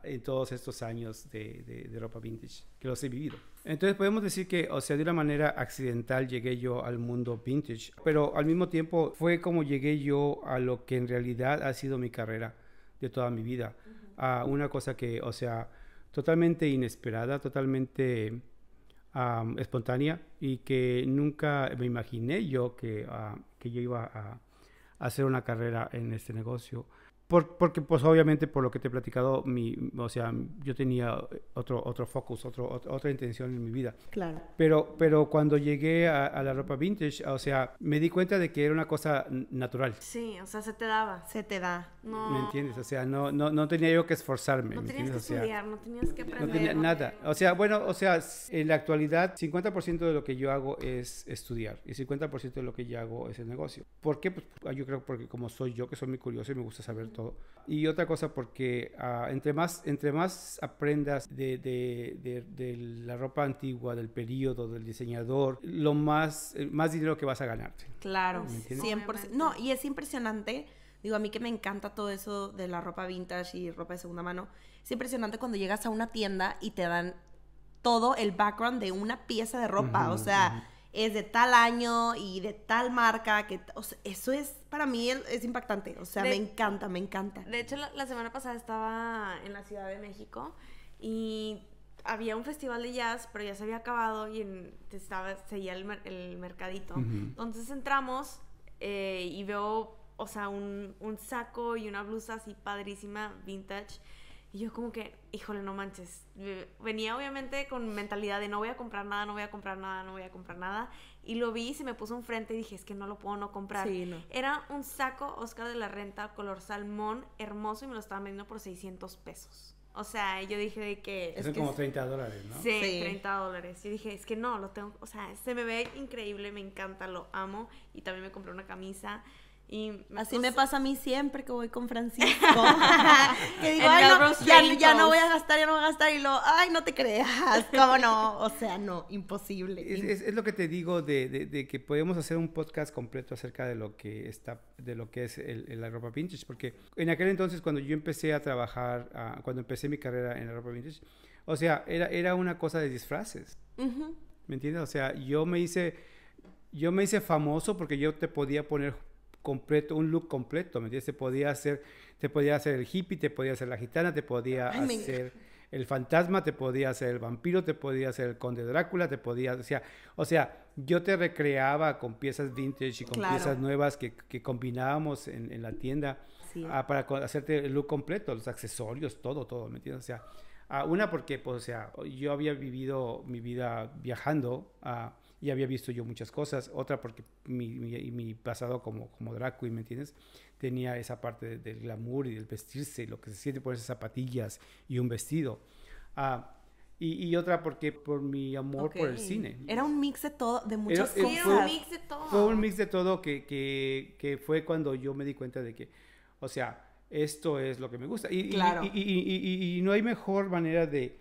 en todos estos años de ropa vintage, que los he vivido. Entonces podemos decir que, o sea, de una manera accidental llegué yo al mundo vintage, pero al mismo tiempo fue como llegué yo a lo que en realidad ha sido mi carrera de toda mi vida. Una cosa que, o sea, totalmente inesperada, totalmente espontánea, y que nunca me imaginé yo que yo iba a hacer una carrera en este negocio. Porque pues obviamente por lo que te he platicado, o sea, yo tenía otro focus, otra intención en mi vida. Claro. Pero cuando llegué a la ropa vintage, o sea, me di cuenta de que era una cosa natural. Sí, o sea, se te daba. Se te da. No. ¿Me entiendes? O sea, no tenía yo que esforzarme. No ¿me tenías entiendes? que estudiar, no tenías que aprender. No tenía nada. O sea, bueno, o sea, en la actualidad, 50% de lo que yo hago es estudiar y 50% de lo que yo hago es el negocio. ¿Por qué? Pues yo creo porque como soy yo, que soy muy curioso y me gusta saber todo. Y otra cosa porque entre más aprendas de la ropa antigua, del periodo, del diseñador, más dinero que vas a ganarte. Claro, ¿Me entiendes? 100%. No, y es impresionante, digo, a mí que me encanta todo eso de la ropa vintage y ropa de segunda mano, es impresionante cuando llegas a una tienda y te dan todo el background de una pieza de ropa, o sea, es de tal año y de tal marca, o sea, eso es, para mí es impactante, o sea, me encanta. De hecho, la semana pasada estaba en la Ciudad de México y había un festival de jazz, pero ya se había acabado y seguía el mercadito. Entonces entramos y veo, o sea, un saco y una blusa así padrísima, vintage. Y yo como que, híjole, no manches. Venía obviamente con mentalidad de no voy a comprar nada. Y lo vi y se me puso enfrente y dije, es que no lo puedo no comprar. Sí, no. Era un saco Oscar de la Renta color salmón, hermoso, y me lo estaban vendiendo por $600. O sea, yo dije de que... Son como $30, ¿no? Sí, $30. Yo dije, es que no, lo tengo... O sea, se me ve increíble, me encanta, lo amo. Y también me compré una camisa. Y así me pasa a mí siempre que voy con Francisco. Que digo, En ay, no, Melrose Trading ya no Post. voy a gastar. Y luego, ay, no te creas. ¿Cómo no? O sea, no, imposible. Es lo que te digo de que podemos hacer un podcast completo acerca de lo que es la ropa vintage, porque en aquel entonces cuando yo empecé a trabajar, cuando empecé mi carrera en la ropa vintage, o sea, era una cosa de disfraces. ¿Me entiendes? O sea, yo me hice famoso porque yo te podía poner un look completo, ¿me entiendes? Te podía hacer el hippie, te podía hacer la gitana, te podía hacer el fantasma, te podía hacer el vampiro, te podía hacer el conde Drácula, o sea, yo te recreaba con piezas vintage y con piezas nuevas que combinábamos en la tienda para hacerte el look completo, los accesorios, todo, ¿me entiendes? O sea, porque, pues, o sea, yo había vivido mi vida viajando, y había visto yo muchas cosas. Otra porque mi pasado como drag queen, ¿me entiendes? Tenía esa parte del glamour y del vestirse, lo que se siente por esas zapatillas y un vestido. Y otra porque por mi amor por el cine. Era un mix de todo, de muchas cosas. Era un mix de todo. Fue un mix de todo que fue cuando yo me di cuenta de que, o sea, esto es lo que me gusta. Y no hay mejor manera de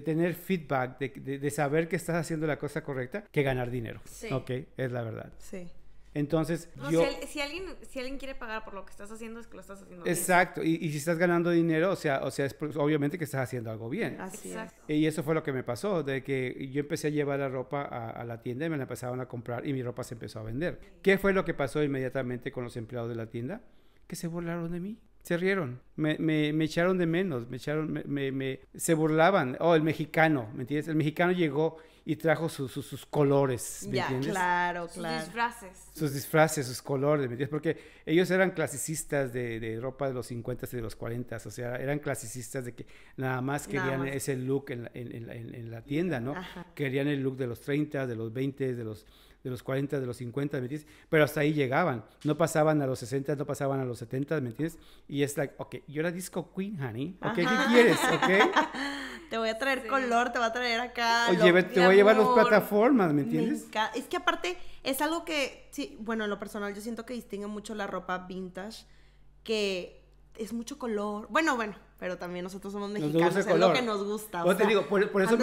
tener feedback, de saber que estás haciendo la cosa correcta, que ganar dinero. Sí. ¿Ok? Es la verdad. Sí. Entonces, No, si alguien quiere pagar por lo que estás haciendo, es que lo estás haciendo bien. Exacto. Y si estás ganando dinero, o sea es obviamente que estás haciendo algo bien. Así Exacto. Y eso fue lo que me pasó, de que yo empecé a llevar la ropa a la tienda y me la empezaban a comprar y mi ropa se empezó a vender. ¿Qué fue lo que pasó inmediatamente con los empleados de la tienda? Que se burlaron de mí. Se rieron, me echaron de menos, se burlaban. Oh, el mexicano, ¿me entiendes? El mexicano llegó y trajo sus colores, ¿me entiendes? Claro. Sus disfraces. Sus disfraces, sus colores, ¿me entiendes? Porque ellos eran clasicistas de ropa de los 50 y de los 40, o sea, eran clasicistas de que nada más querían ese look en la tienda, ¿no? Ajá. Querían el look de los 30, de los 20, de los 40, de los 50, ¿me entiendes? Pero hasta ahí llegaban. No pasaban a los 60, no pasaban a los 70, ¿me entiendes? Y es like, ok, you're a disco queen, honey. Ok, ¿qué quieres? Ok. Te voy a traer color, te voy a traer acá. Oye, te voy a llevar las plataformas, ¿me entiendes? Es que aparte es algo que, sí, bueno, en lo personal yo siento que distingue mucho la ropa vintage, que es mucho color. Bueno, pero también nosotros somos mexicanos, es lo que nos gusta. Te digo, por eso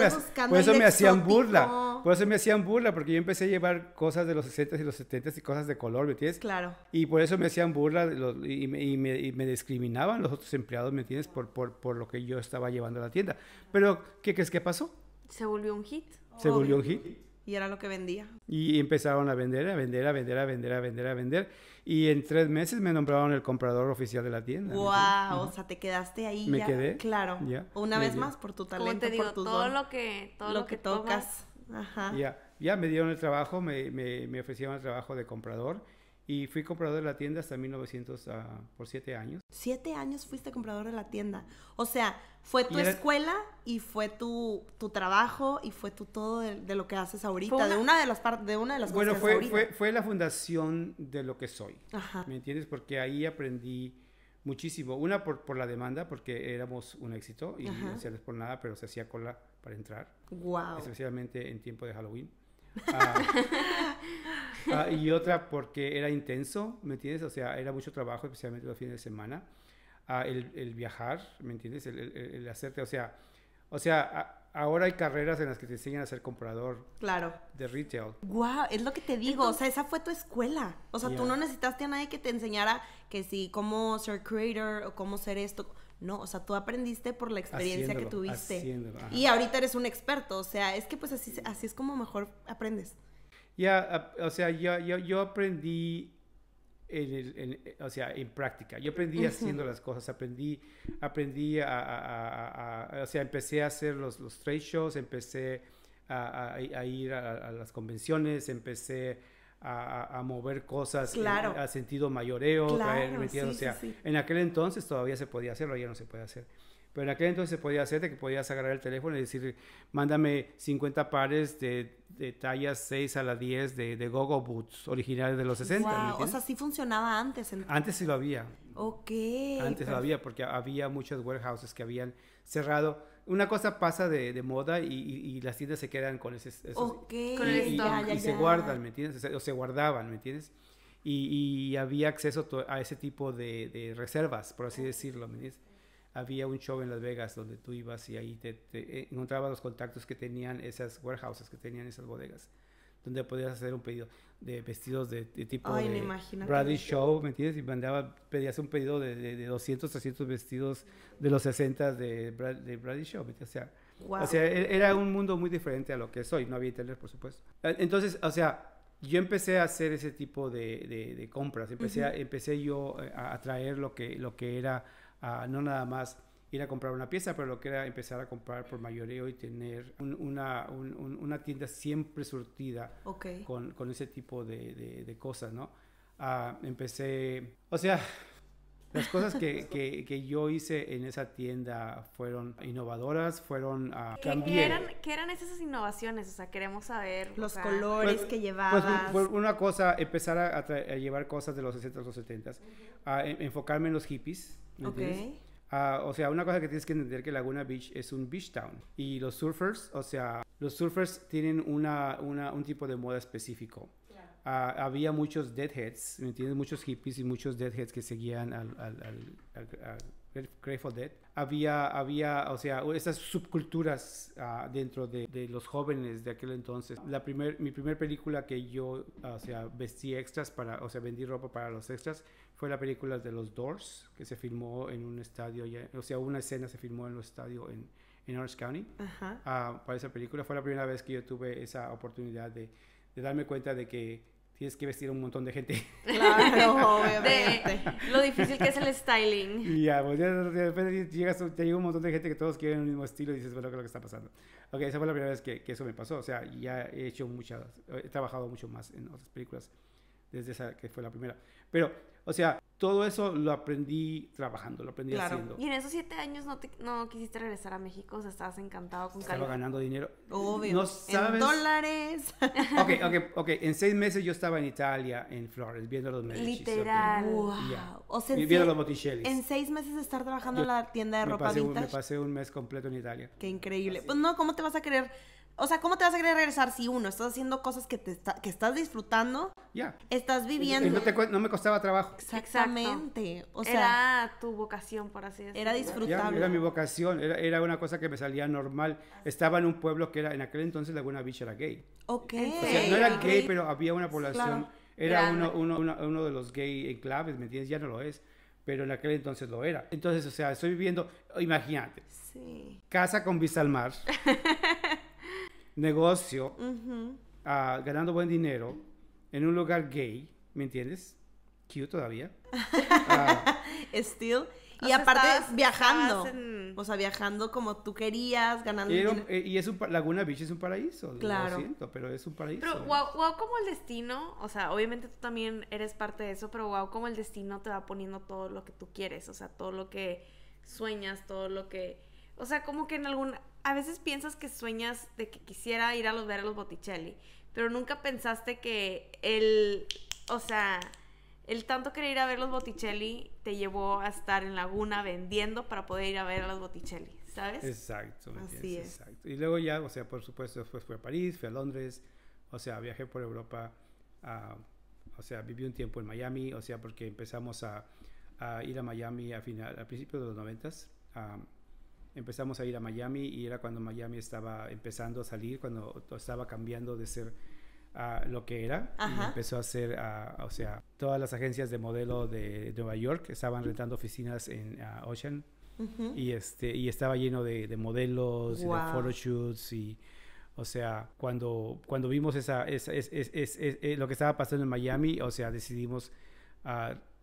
me hacían burla. Por eso me hacían burla, porque yo empecé a llevar cosas de los 60s y los 70s y cosas de color, ¿me entiendes? Claro. Y por eso me hacían burla y me discriminaban los otros empleados, ¿me entiendes? Por lo que yo estaba llevando a la tienda. Pero, ¿qué crees que pasó? Se volvió un hit. Se volvió un hit. Y era lo que vendía. Y empezaron a vender. Y en 3 meses me nombraron el comprador oficial de la tienda. ¡Wow! O sea, te quedaste ahí. Me quedé. Claro. Ya. Una vez más, por tu talento, Como te digo, por tu todo don. lo que tocas. Ajá. Ya me dieron el trabajo, me ofrecieron el trabajo de comprador. Y fui comprador de la tienda hasta 1900, por 7 años. 7 años fuiste comprador de la tienda. O sea, fue tu escuela y fue tu trabajo y fue tu todo de lo que haces ahorita. De una de las cosas que haces ahorita. Fue la fundación de lo que soy. Ajá. ¿Me entiendes? Porque ahí aprendí muchísimo. Una, por la demanda, porque éramos un éxito. Y no se hacía por nada, pero se hacía cola para entrar. Wow. Especialmente en tiempo de Halloween. Y otra porque era intenso, ¿me entiendes? O sea, era mucho trabajo, especialmente los fines de semana. El viajar, ¿me entiendes? El hacerte, ahora hay carreras en las que te enseñan a ser comprador Claro. de retail. Wow, es lo que te digo, o sea, esa fue tu escuela. O sea, tú no necesitaste a nadie que te enseñara que sí, cómo ser creator o cómo ser esto. No, o sea, tú aprendiste por la experiencia que tuviste. Y ahorita eres un experto, o sea, es que pues así es como mejor aprendes. O sea, yo aprendí en práctica. Yo aprendí haciendo las cosas, aprendí o sea, empecé a hacer los trade shows, empecé a ir a las convenciones, empecé a mover cosas a sentido mayoreo, traer, ¿me entiendes? O sea, en aquel entonces todavía se podía hacerlo, ya no se puede hacer. Pero en aquel entonces se podía hacer de que podías agarrar el teléfono y decir, mándame 50 pares de tallas 6 a la 10 de Go-Go Boots originales de los 60. Wow, o sea, sí funcionaba antes. Antes sí lo había. Ok. Antes lo había porque había muchos warehouses que habían cerrado. Una cosa pasa de moda y las tiendas se quedan con esos con el stock. Y se guardan, ¿me entiendes? O se guardaban, ¿me entiendes? Y había acceso a ese tipo de reservas, por así decirlo, ¿me entiendes? Había un show en Las Vegas donde tú ibas y ahí te encontrabas los contactos que tenían esas warehouses, que tenían esas bodegas, donde podías hacer un pedido de vestidos de tipo de Bradley Show, ¿me entiendes? Y pedías un pedido de 200, 300 vestidos de los 60 de Bradley Show, ¿me entiendes? O sea, era un mundo muy diferente a lo que es hoy, no había internet, por supuesto. Entonces, o sea, yo empecé a hacer ese tipo de compras, empecé yo a traer lo que era, no nada más ir a comprar una pieza, pero lo que era empezar a comprar por mayoreo y tener una tienda siempre surtida con ese tipo de cosas, ¿no? Empecé, o sea, las cosas que yo hice en esa tienda fueron innovadoras, fueron ¿Qué eran esas innovaciones? O sea, queremos saber. Los colores que llevabas. Pues una cosa, empezar a llevar cosas de los 60s, los 70s, enfocarme en los hippies, ¿me entiendes? O sea, una cosa que tienes que entender que Laguna Beach es un beach town y los surfers, o sea, los surfers tienen un tipo de moda específico. Había muchos deadheads, ¿me entiendes? Muchos hippies y muchos deadheads que seguían al Grateful Dead. Había, o sea, esas subculturas dentro de los jóvenes de aquel entonces. Mi primer película que yo, o sea, vestí extras o sea, vendí ropa para los extras, fue la película de los Doors, que se filmó en un estadio, o sea, una escena se filmó en un estadio en Orange County. Para esa película fue la primera vez que yo tuve esa oportunidad de darme cuenta de que tienes que vestir a un montón de gente. Claro, obviamente. Lo difícil que es el styling. Y ya, pues de repente te llega un montón de gente que todos quieren el mismo estilo y dices, bueno, ¿qué es lo que está pasando? Ok, esa fue la primera vez que eso me pasó. O sea, ya he trabajado mucho más en otras películas desde esa que fue la primera. Pero, o sea, todo eso lo aprendí trabajando, lo aprendí haciendo. Y en esos 7 años no quisiste regresar a México, o sea, estabas encantado con Cali. Estaba ganando dinero. Obvio. No sabes. En dólares. Ok. En 6 meses yo estaba en Italia, en Flores, viendo los Medici. Literal. Wow. Yeah. O sea, viendo los Botticelli. En 6 meses de estar trabajando en la tienda de ropa vintage. Me pasé un mes completo en Italia. Qué increíble. Pues no, ¿cómo te vas a querer? O sea, ¿cómo te vas a querer regresar si estás haciendo cosas que estás disfrutando? Ya. Estás viviendo. Y no me costaba trabajo. Exactamente. O sea, era tu vocación, por así decirlo. Era disfrutable. Era mi vocación. Era una cosa que me salía normal. Estaba en un pueblo que era, en aquel entonces Laguna Beach era gay. Ok. O sea, no era gay, pero había una población. Claro. Era uno de los gay enclaves, ¿me entiendes? Ya no lo es. Pero en aquel entonces lo era. Entonces, o sea, estoy viviendo, imagínate. Sí. Casa con vista al mar. Negocio, ganando buen dinero, en un lugar gay, ¿me entiendes? Cute todavía. Still. O Y sea, aparte viajando. estabas O sea, viajando como tú querías, ganando dinero. Y Laguna Beach es un paraíso. Claro. Lo siento, pero es un paraíso. Pero wow, como el destino, o sea, obviamente tú también eres parte de eso, pero wow, como el destino te va poniendo todo lo que tú quieres, o sea, todo lo que sueñas, todo lo que... O sea, como que a veces piensas que sueñas de que quisiera ir a ver a los Botticelli, pero nunca pensaste que el tanto querer ir a ver los Botticelli te llevó a estar en Laguna vendiendo para poder ir a ver a los Botticelli, ¿sabes? Exacto. Así es. Exacto. Y luego ya, o sea, por supuesto, después fui a París, fui a Londres, O sea, viajé por Europa, o sea, viví un tiempo en Miami, o sea, porque empezamos a ir a Miami al principio de los 90s. Empezamos a ir a Miami y era cuando Miami estaba empezando a salir, cuando estaba cambiando de ser lo que era. Y empezó a ser, o sea, todas las agencias de modelo de Nueva York estaban rentando oficinas en Ocean. Y estaba lleno de modelos, Wow. y de photoshoots y, o sea, cuando vimos lo que estaba pasando en Miami, o sea, decidimos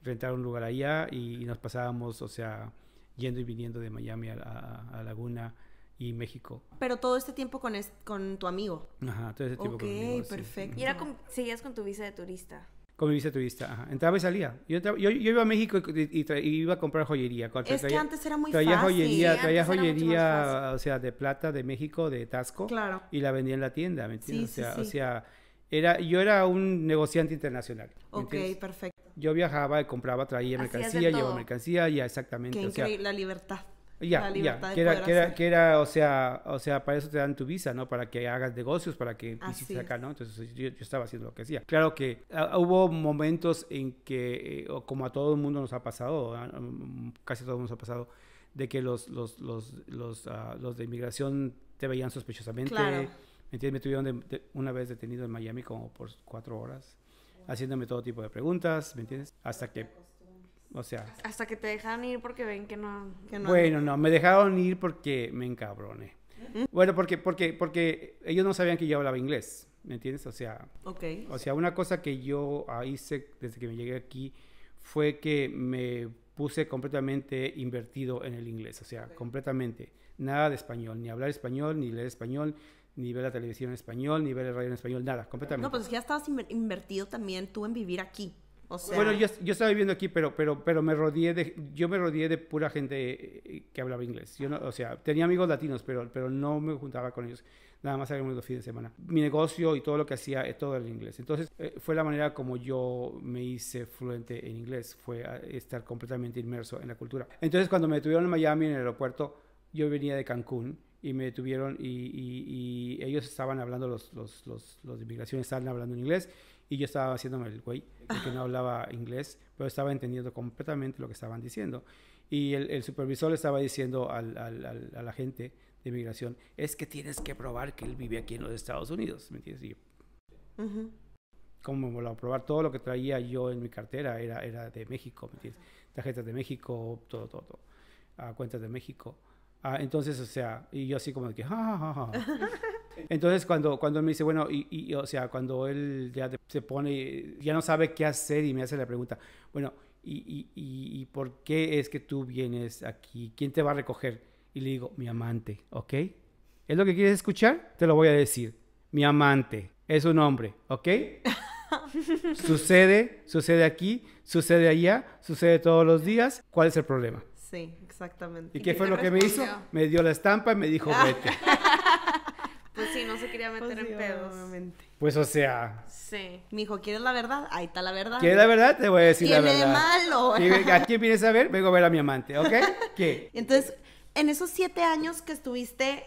rentar un lugar allá y nos pasábamos, o sea, yendo y viniendo de Miami a Laguna y México. Pero todo este tiempo con tu amigo. Ajá, todo ese tiempo Ok, conmigo, sí. perfecto. Y seguías con tu visa de turista. Con mi visa turista, ajá. Entraba y salía. Yo iba a México y iba a comprar joyería. Es que antes era muy traía fácil. joyería, Sí, traía antes era mucho más joyería, fácil. o sea, de plata de México, de Tasco. Claro. Y la vendía en la tienda, ¿me entiendes? Sí, O sí. sea, yo era un negociante internacional. ¿me Ok, entiendes? perfecto. Yo viajaba, compraba, traía Hacías de mercancía, llevaba todo. mercancía, ya exactamente. Qué O sea, increíble, la libertad. ya, la libertad de que era, poder que era, hacer. que era, o sea, para eso te dan tu visa, ¿no? Para que hagas negocios, para que Así visites acá, es. ¿no? Entonces yo estaba haciendo lo que hacía. Claro que hubo momentos en que, como a todo el mundo nos ha pasado, casi a todo el mundo nos ha pasado, de que los de inmigración te veían sospechosamente. Claro. ¿Me entiendes? Me tuvieron una vez detenido en Miami como por 4 horas, haciéndome todo tipo de preguntas, ¿me entiendes? Hasta que, o sea... Hasta que te dejan ir porque ven que no... Que no- Bueno, no, me dejaron ir porque me encabroné. Bueno, porque ellos no sabían que yo hablaba inglés, ¿me entiendes? O sea, Ok. una cosa que yo hice desde que me llegué aquí fue que me puse completamente invertido en el inglés, o sea, completamente. Nada de español, ni hablar español, ni leer español, ni ver la televisión en español, ni ver el radio en español, nada, completamente. No, pues ya estabas invertido también tú en vivir aquí. O sea, Bueno, yo estaba viviendo aquí, pero yo me rodeé de pura gente que hablaba inglés. Yo no, o sea, tenía amigos latinos, pero no me juntaba con ellos. Nada más salíamos los fines de semana. Mi negocio y todo lo que hacía, todo era en inglés. Entonces, fue la manera como yo me hice fluente en inglés, fue estar completamente inmerso en la cultura. Entonces, cuando me detuvieron en Miami, en el aeropuerto, yo venía de Cancún y me detuvieron y ellos estaban hablando, los de inmigración estaban hablando en inglés. Y yo estaba haciéndome el güey, que no hablaba inglés, pero estaba entendiendo completamente lo que estaban diciendo. Y el supervisor le estaba diciendo a la gente de inmigración, es que tienes que probar que él vive aquí en los Estados Unidos, ¿me entiendes? Y como me lo probar, todo lo que traía yo en mi cartera era de México, ¿me entiendes? Tarjetas de México, todo. Cuentas de México. Entonces, o sea, y yo así como de que, Entonces, cuando él me dice, bueno, o sea, cuando él ya se pone, ya no sabe qué hacer y me hace la pregunta, bueno, ¿y por qué es que tú vienes aquí? ¿Quién te va a recoger? Y le digo, mi amante, ¿ok? ¿Es lo que quieres escuchar? Te lo voy a decir. Mi amante es un hombre, ¿ok? Sucede aquí, sucede allá, sucede todos los días. ¿Cuál es el problema? sí, exactamente. ¿Y qué qué fue te lo que me hizo? respondió? Me dio la estampa y me dijo, vete. Pues sí, no se quería meter Pues sí, en pedos. obviamente. Pues, o sea, Sí. Mi hijo, ¿quieres la verdad? Ahí está la verdad. ¿quieres la verdad? Te voy a decir la Tiene de verdad. malo. ¿A quién vienes a ver? Vengo a ver a mi amante, ¿ok? ¿Qué? Entonces, en esos 7 años que estuviste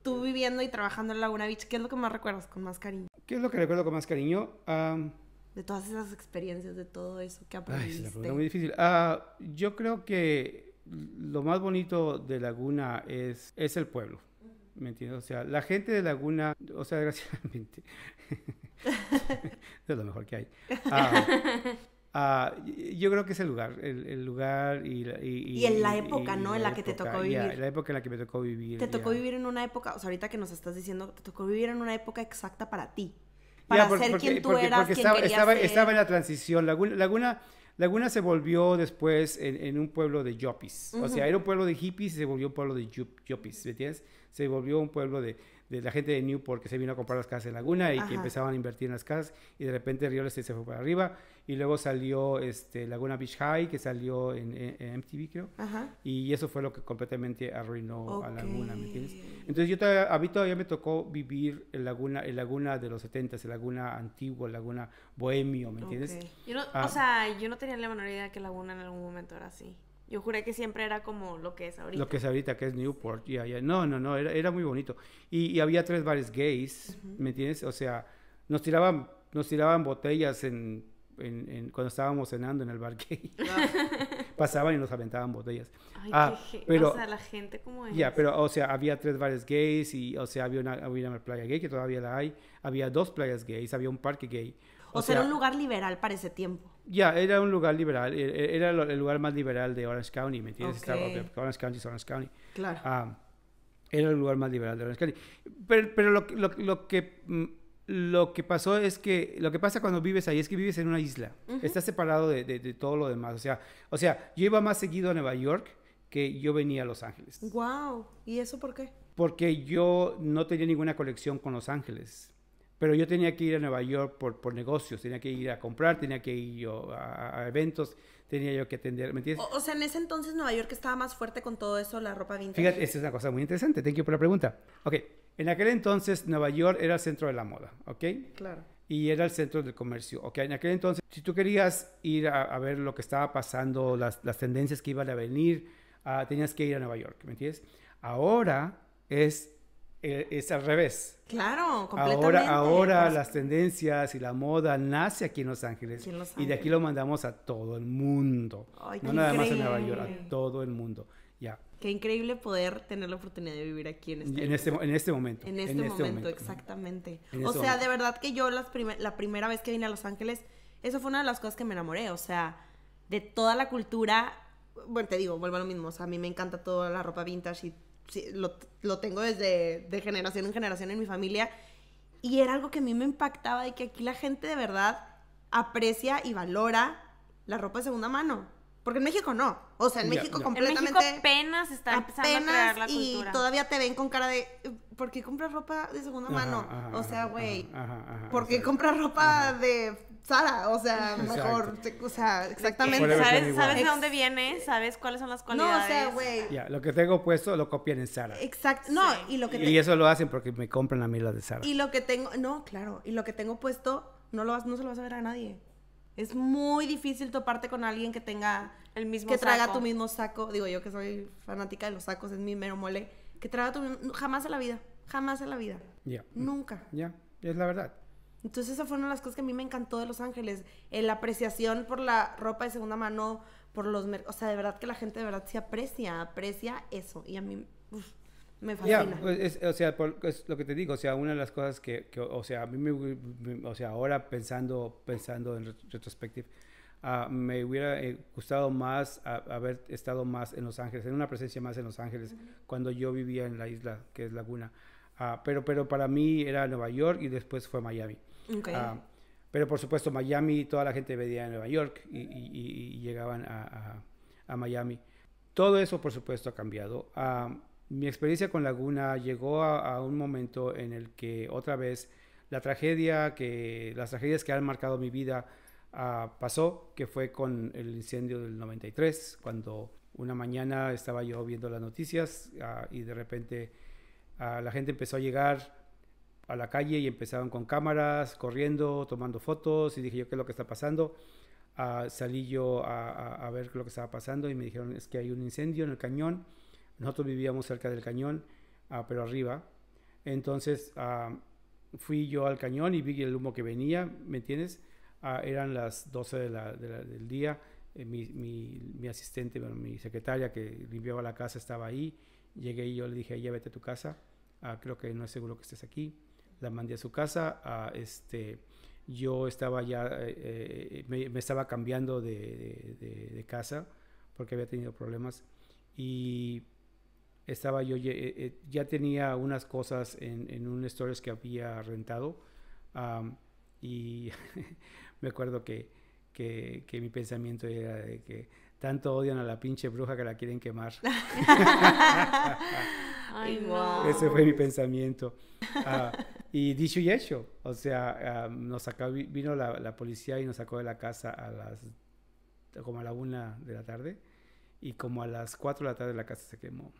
tú viviendo y trabajando en Laguna Beach, ¿qué es lo que más recuerdas con más cariño? ¿Qué es lo que recuerdo con más cariño? De todas esas experiencias, de todo eso que Ay, es aprendiste. una pregunta muy difícil. Yo creo que lo más bonito de Laguna es el pueblo. ¿Me entiendes? O sea, la gente de Laguna, o sea, desgraciadamente, es lo mejor que hay. Yo creo que es el lugar Y en la época, ¿no? En la que te tocó vivir. La época en la que me tocó vivir. Te tocó ya. vivir en una época, o sea, ahorita que nos estás diciendo, te tocó vivir en una época exacta para ti. Ya, Para porque- ser porque- quien tú porque- eras, porque quien querías ser. estaba en la transición. Laguna se volvió después en un pueblo de yuppies. O sea, era un pueblo de hippies y se volvió un pueblo de yuppies, ¿me entiendes? Se volvió un pueblo de la gente de Newport que se vino a comprar las casas en Laguna y Ajá. que empezaban a invertir en las casas y de repente Real Estate se fue para arriba y luego salió Laguna Beach High que salió en MTV creo. Ajá. Y eso fue lo que completamente arruinó a Laguna, ¿me entiendes? Ok. Entonces a mí todavía me tocó vivir en Laguna de los 70s, en Laguna antiguo, Laguna bohemio, ¿me entiendes? Ok. Yo no, o sea, yo no tenía la menor idea que Laguna en algún momento era así. Yo juré que siempre era como lo que es ahorita. Lo que es ahorita, que es Newport, no, era muy bonito. Y había 3 bares gays, ¿me entiendes? O sea, nos tiraban botellas cuando estábamos cenando en el bar gay. Pasaban y nos aventaban botellas. Ay, pero, o sea, la gente como es. Ya, pero, o sea, había 3 bares gays y, o sea, había una playa gay que todavía la hay. Había 2 playas gays, había un parque gay. O sea, era un lugar liberal para ese tiempo. Ya, era un lugar liberal. Era el lugar más liberal de Orange County, ¿me entiendes? Okay. Orange County es Orange County. Claro. Era el lugar más liberal de Orange County. Pero lo que pasó es que, lo que pasa cuando vives ahí es que vives en una isla. Estás separado de todo lo demás. O sea, yo iba más seguido a Nueva York que yo venía a Los Ángeles. Wow. ¿Y eso por qué? Porque yo no tenía ninguna conexión con Los Ángeles. Pero yo tenía que ir a Nueva York por negocios, tenía que ir a comprar, tenía que ir yo a eventos, tenía yo que atender, ¿me entiendes? O sea, en ese entonces Nueva York estaba más fuerte con todo eso, la ropa vintage. Fíjate, esa es una cosa muy interesante, thank you por la pregunta. Ok, en aquel entonces Nueva York era el centro de la moda, ¿ok? Claro. Y era el centro del comercio, ¿ok? En aquel entonces, si tú querías ir a ver lo que estaba pasando, las tendencias que iban a venir, tenías que ir a Nueva York, ¿me entiendes? Ahora es al revés. Claro, completamente. Ahora las tendencias y la moda nace aquí en Los Ángeles. Y de aquí lo mandamos a todo el mundo. Ay, no nada más a Nueva York, a todo el mundo. Ya. Qué increíble poder tener la oportunidad de vivir aquí en este momento. En este momento. En este momento, exactamente. O sea, de verdad que yo la primera vez que vine a Los Ángeles, eso fue una de las cosas que me enamoré. O sea, de toda la cultura. Bueno, te digo, vuelvo a lo mismo. O sea, a mí me encanta toda la ropa vintage y sí, lo tengo de generación en generación en mi familia, y era algo que a mí me impactaba, de que aquí la gente de verdad aprecia y valora la ropa de segunda mano, porque en México no, o sea, en México completamente, en México apenas está empezando a crear la cultura, y todavía te ven con cara de ¿por qué compras ropa de segunda mano? O sea, güey, ¿por qué compras ropa de Zara? O sea, mejor, o sea, exactamente. ¿Sabes de dónde viene? ¿Sabes cuáles son las cualidades? No, o sea, güey. Ya, lo que tengo puesto lo copian en Zara. Exacto. No, sí. Y eso lo hacen porque me compran a mí las de Zara. Y lo que tengo, no, claro, y lo que tengo puesto no se lo vas a ver a nadie. Es muy difícil toparte con alguien que tenga el mismo que traiga saco. Tu mismo saco. Digo, yo que soy fanática de los sacos, es mi mero mole. Que traiga tu mismo, jamás en la vida. Ya. Nunca. Ya, es la verdad. Entonces esa fue una de las cosas que a mí me encantó de Los Ángeles, la apreciación por la ropa de segunda mano, por los o sea, de verdad que la gente de verdad se aprecia eso, y a mí me fascina. Ya, pues o sea, es lo que te digo, o sea, una de las cosas que o sea, a mí o sea, ahora pensando en retrospectiva, me hubiera gustado más haber estado más en Los Ángeles, en una presencia más en Los Ángeles, cuando yo vivía en la isla que es Laguna. Pero para mí era Nueva York y después fue Miami. Okay. Pero por supuesto Miami, toda la gente venía de Nueva York y llegaban a Miami. Todo eso por supuesto ha cambiado. Mi experiencia con Laguna llegó a un momento en el que otra vez las tragedias que han marcado mi vida pasó, que fue con el incendio del 93, cuando una mañana estaba yo viendo las noticias y de repente la gente empezó a llegar a la calle y empezaron con cámaras, corriendo, tomando fotos, y dije yo, ¿qué es lo que está pasando? Salí yo a ver lo que estaba pasando y me dijeron, es que hay un incendio en el cañón. Nosotros vivíamos cerca del cañón, pero arriba. Entonces fui yo al cañón y vi el humo que venía, ¿me entiendes? Eran las 12 del día. Mi asistente, bueno, mi secretaria que limpiaba la casa estaba ahí. Llegué y yo le dije, ya vete a tu casa. Creo que no es seguro que estés aquí. La mandé a su casa. Yo estaba ya, me estaba cambiando de casa porque había tenido problemas. Y estaba yo, ya tenía unas cosas en un storage que había rentado. Y me acuerdo que mi pensamiento era de que tanto odian a la pinche bruja que la quieren quemar. Ay, no. Ese fue mi pensamiento. Y dicho y hecho, o sea, vino la policía y nos sacó de la casa como a la 1 de la tarde, y como a las 4 de la tarde la casa se quemó.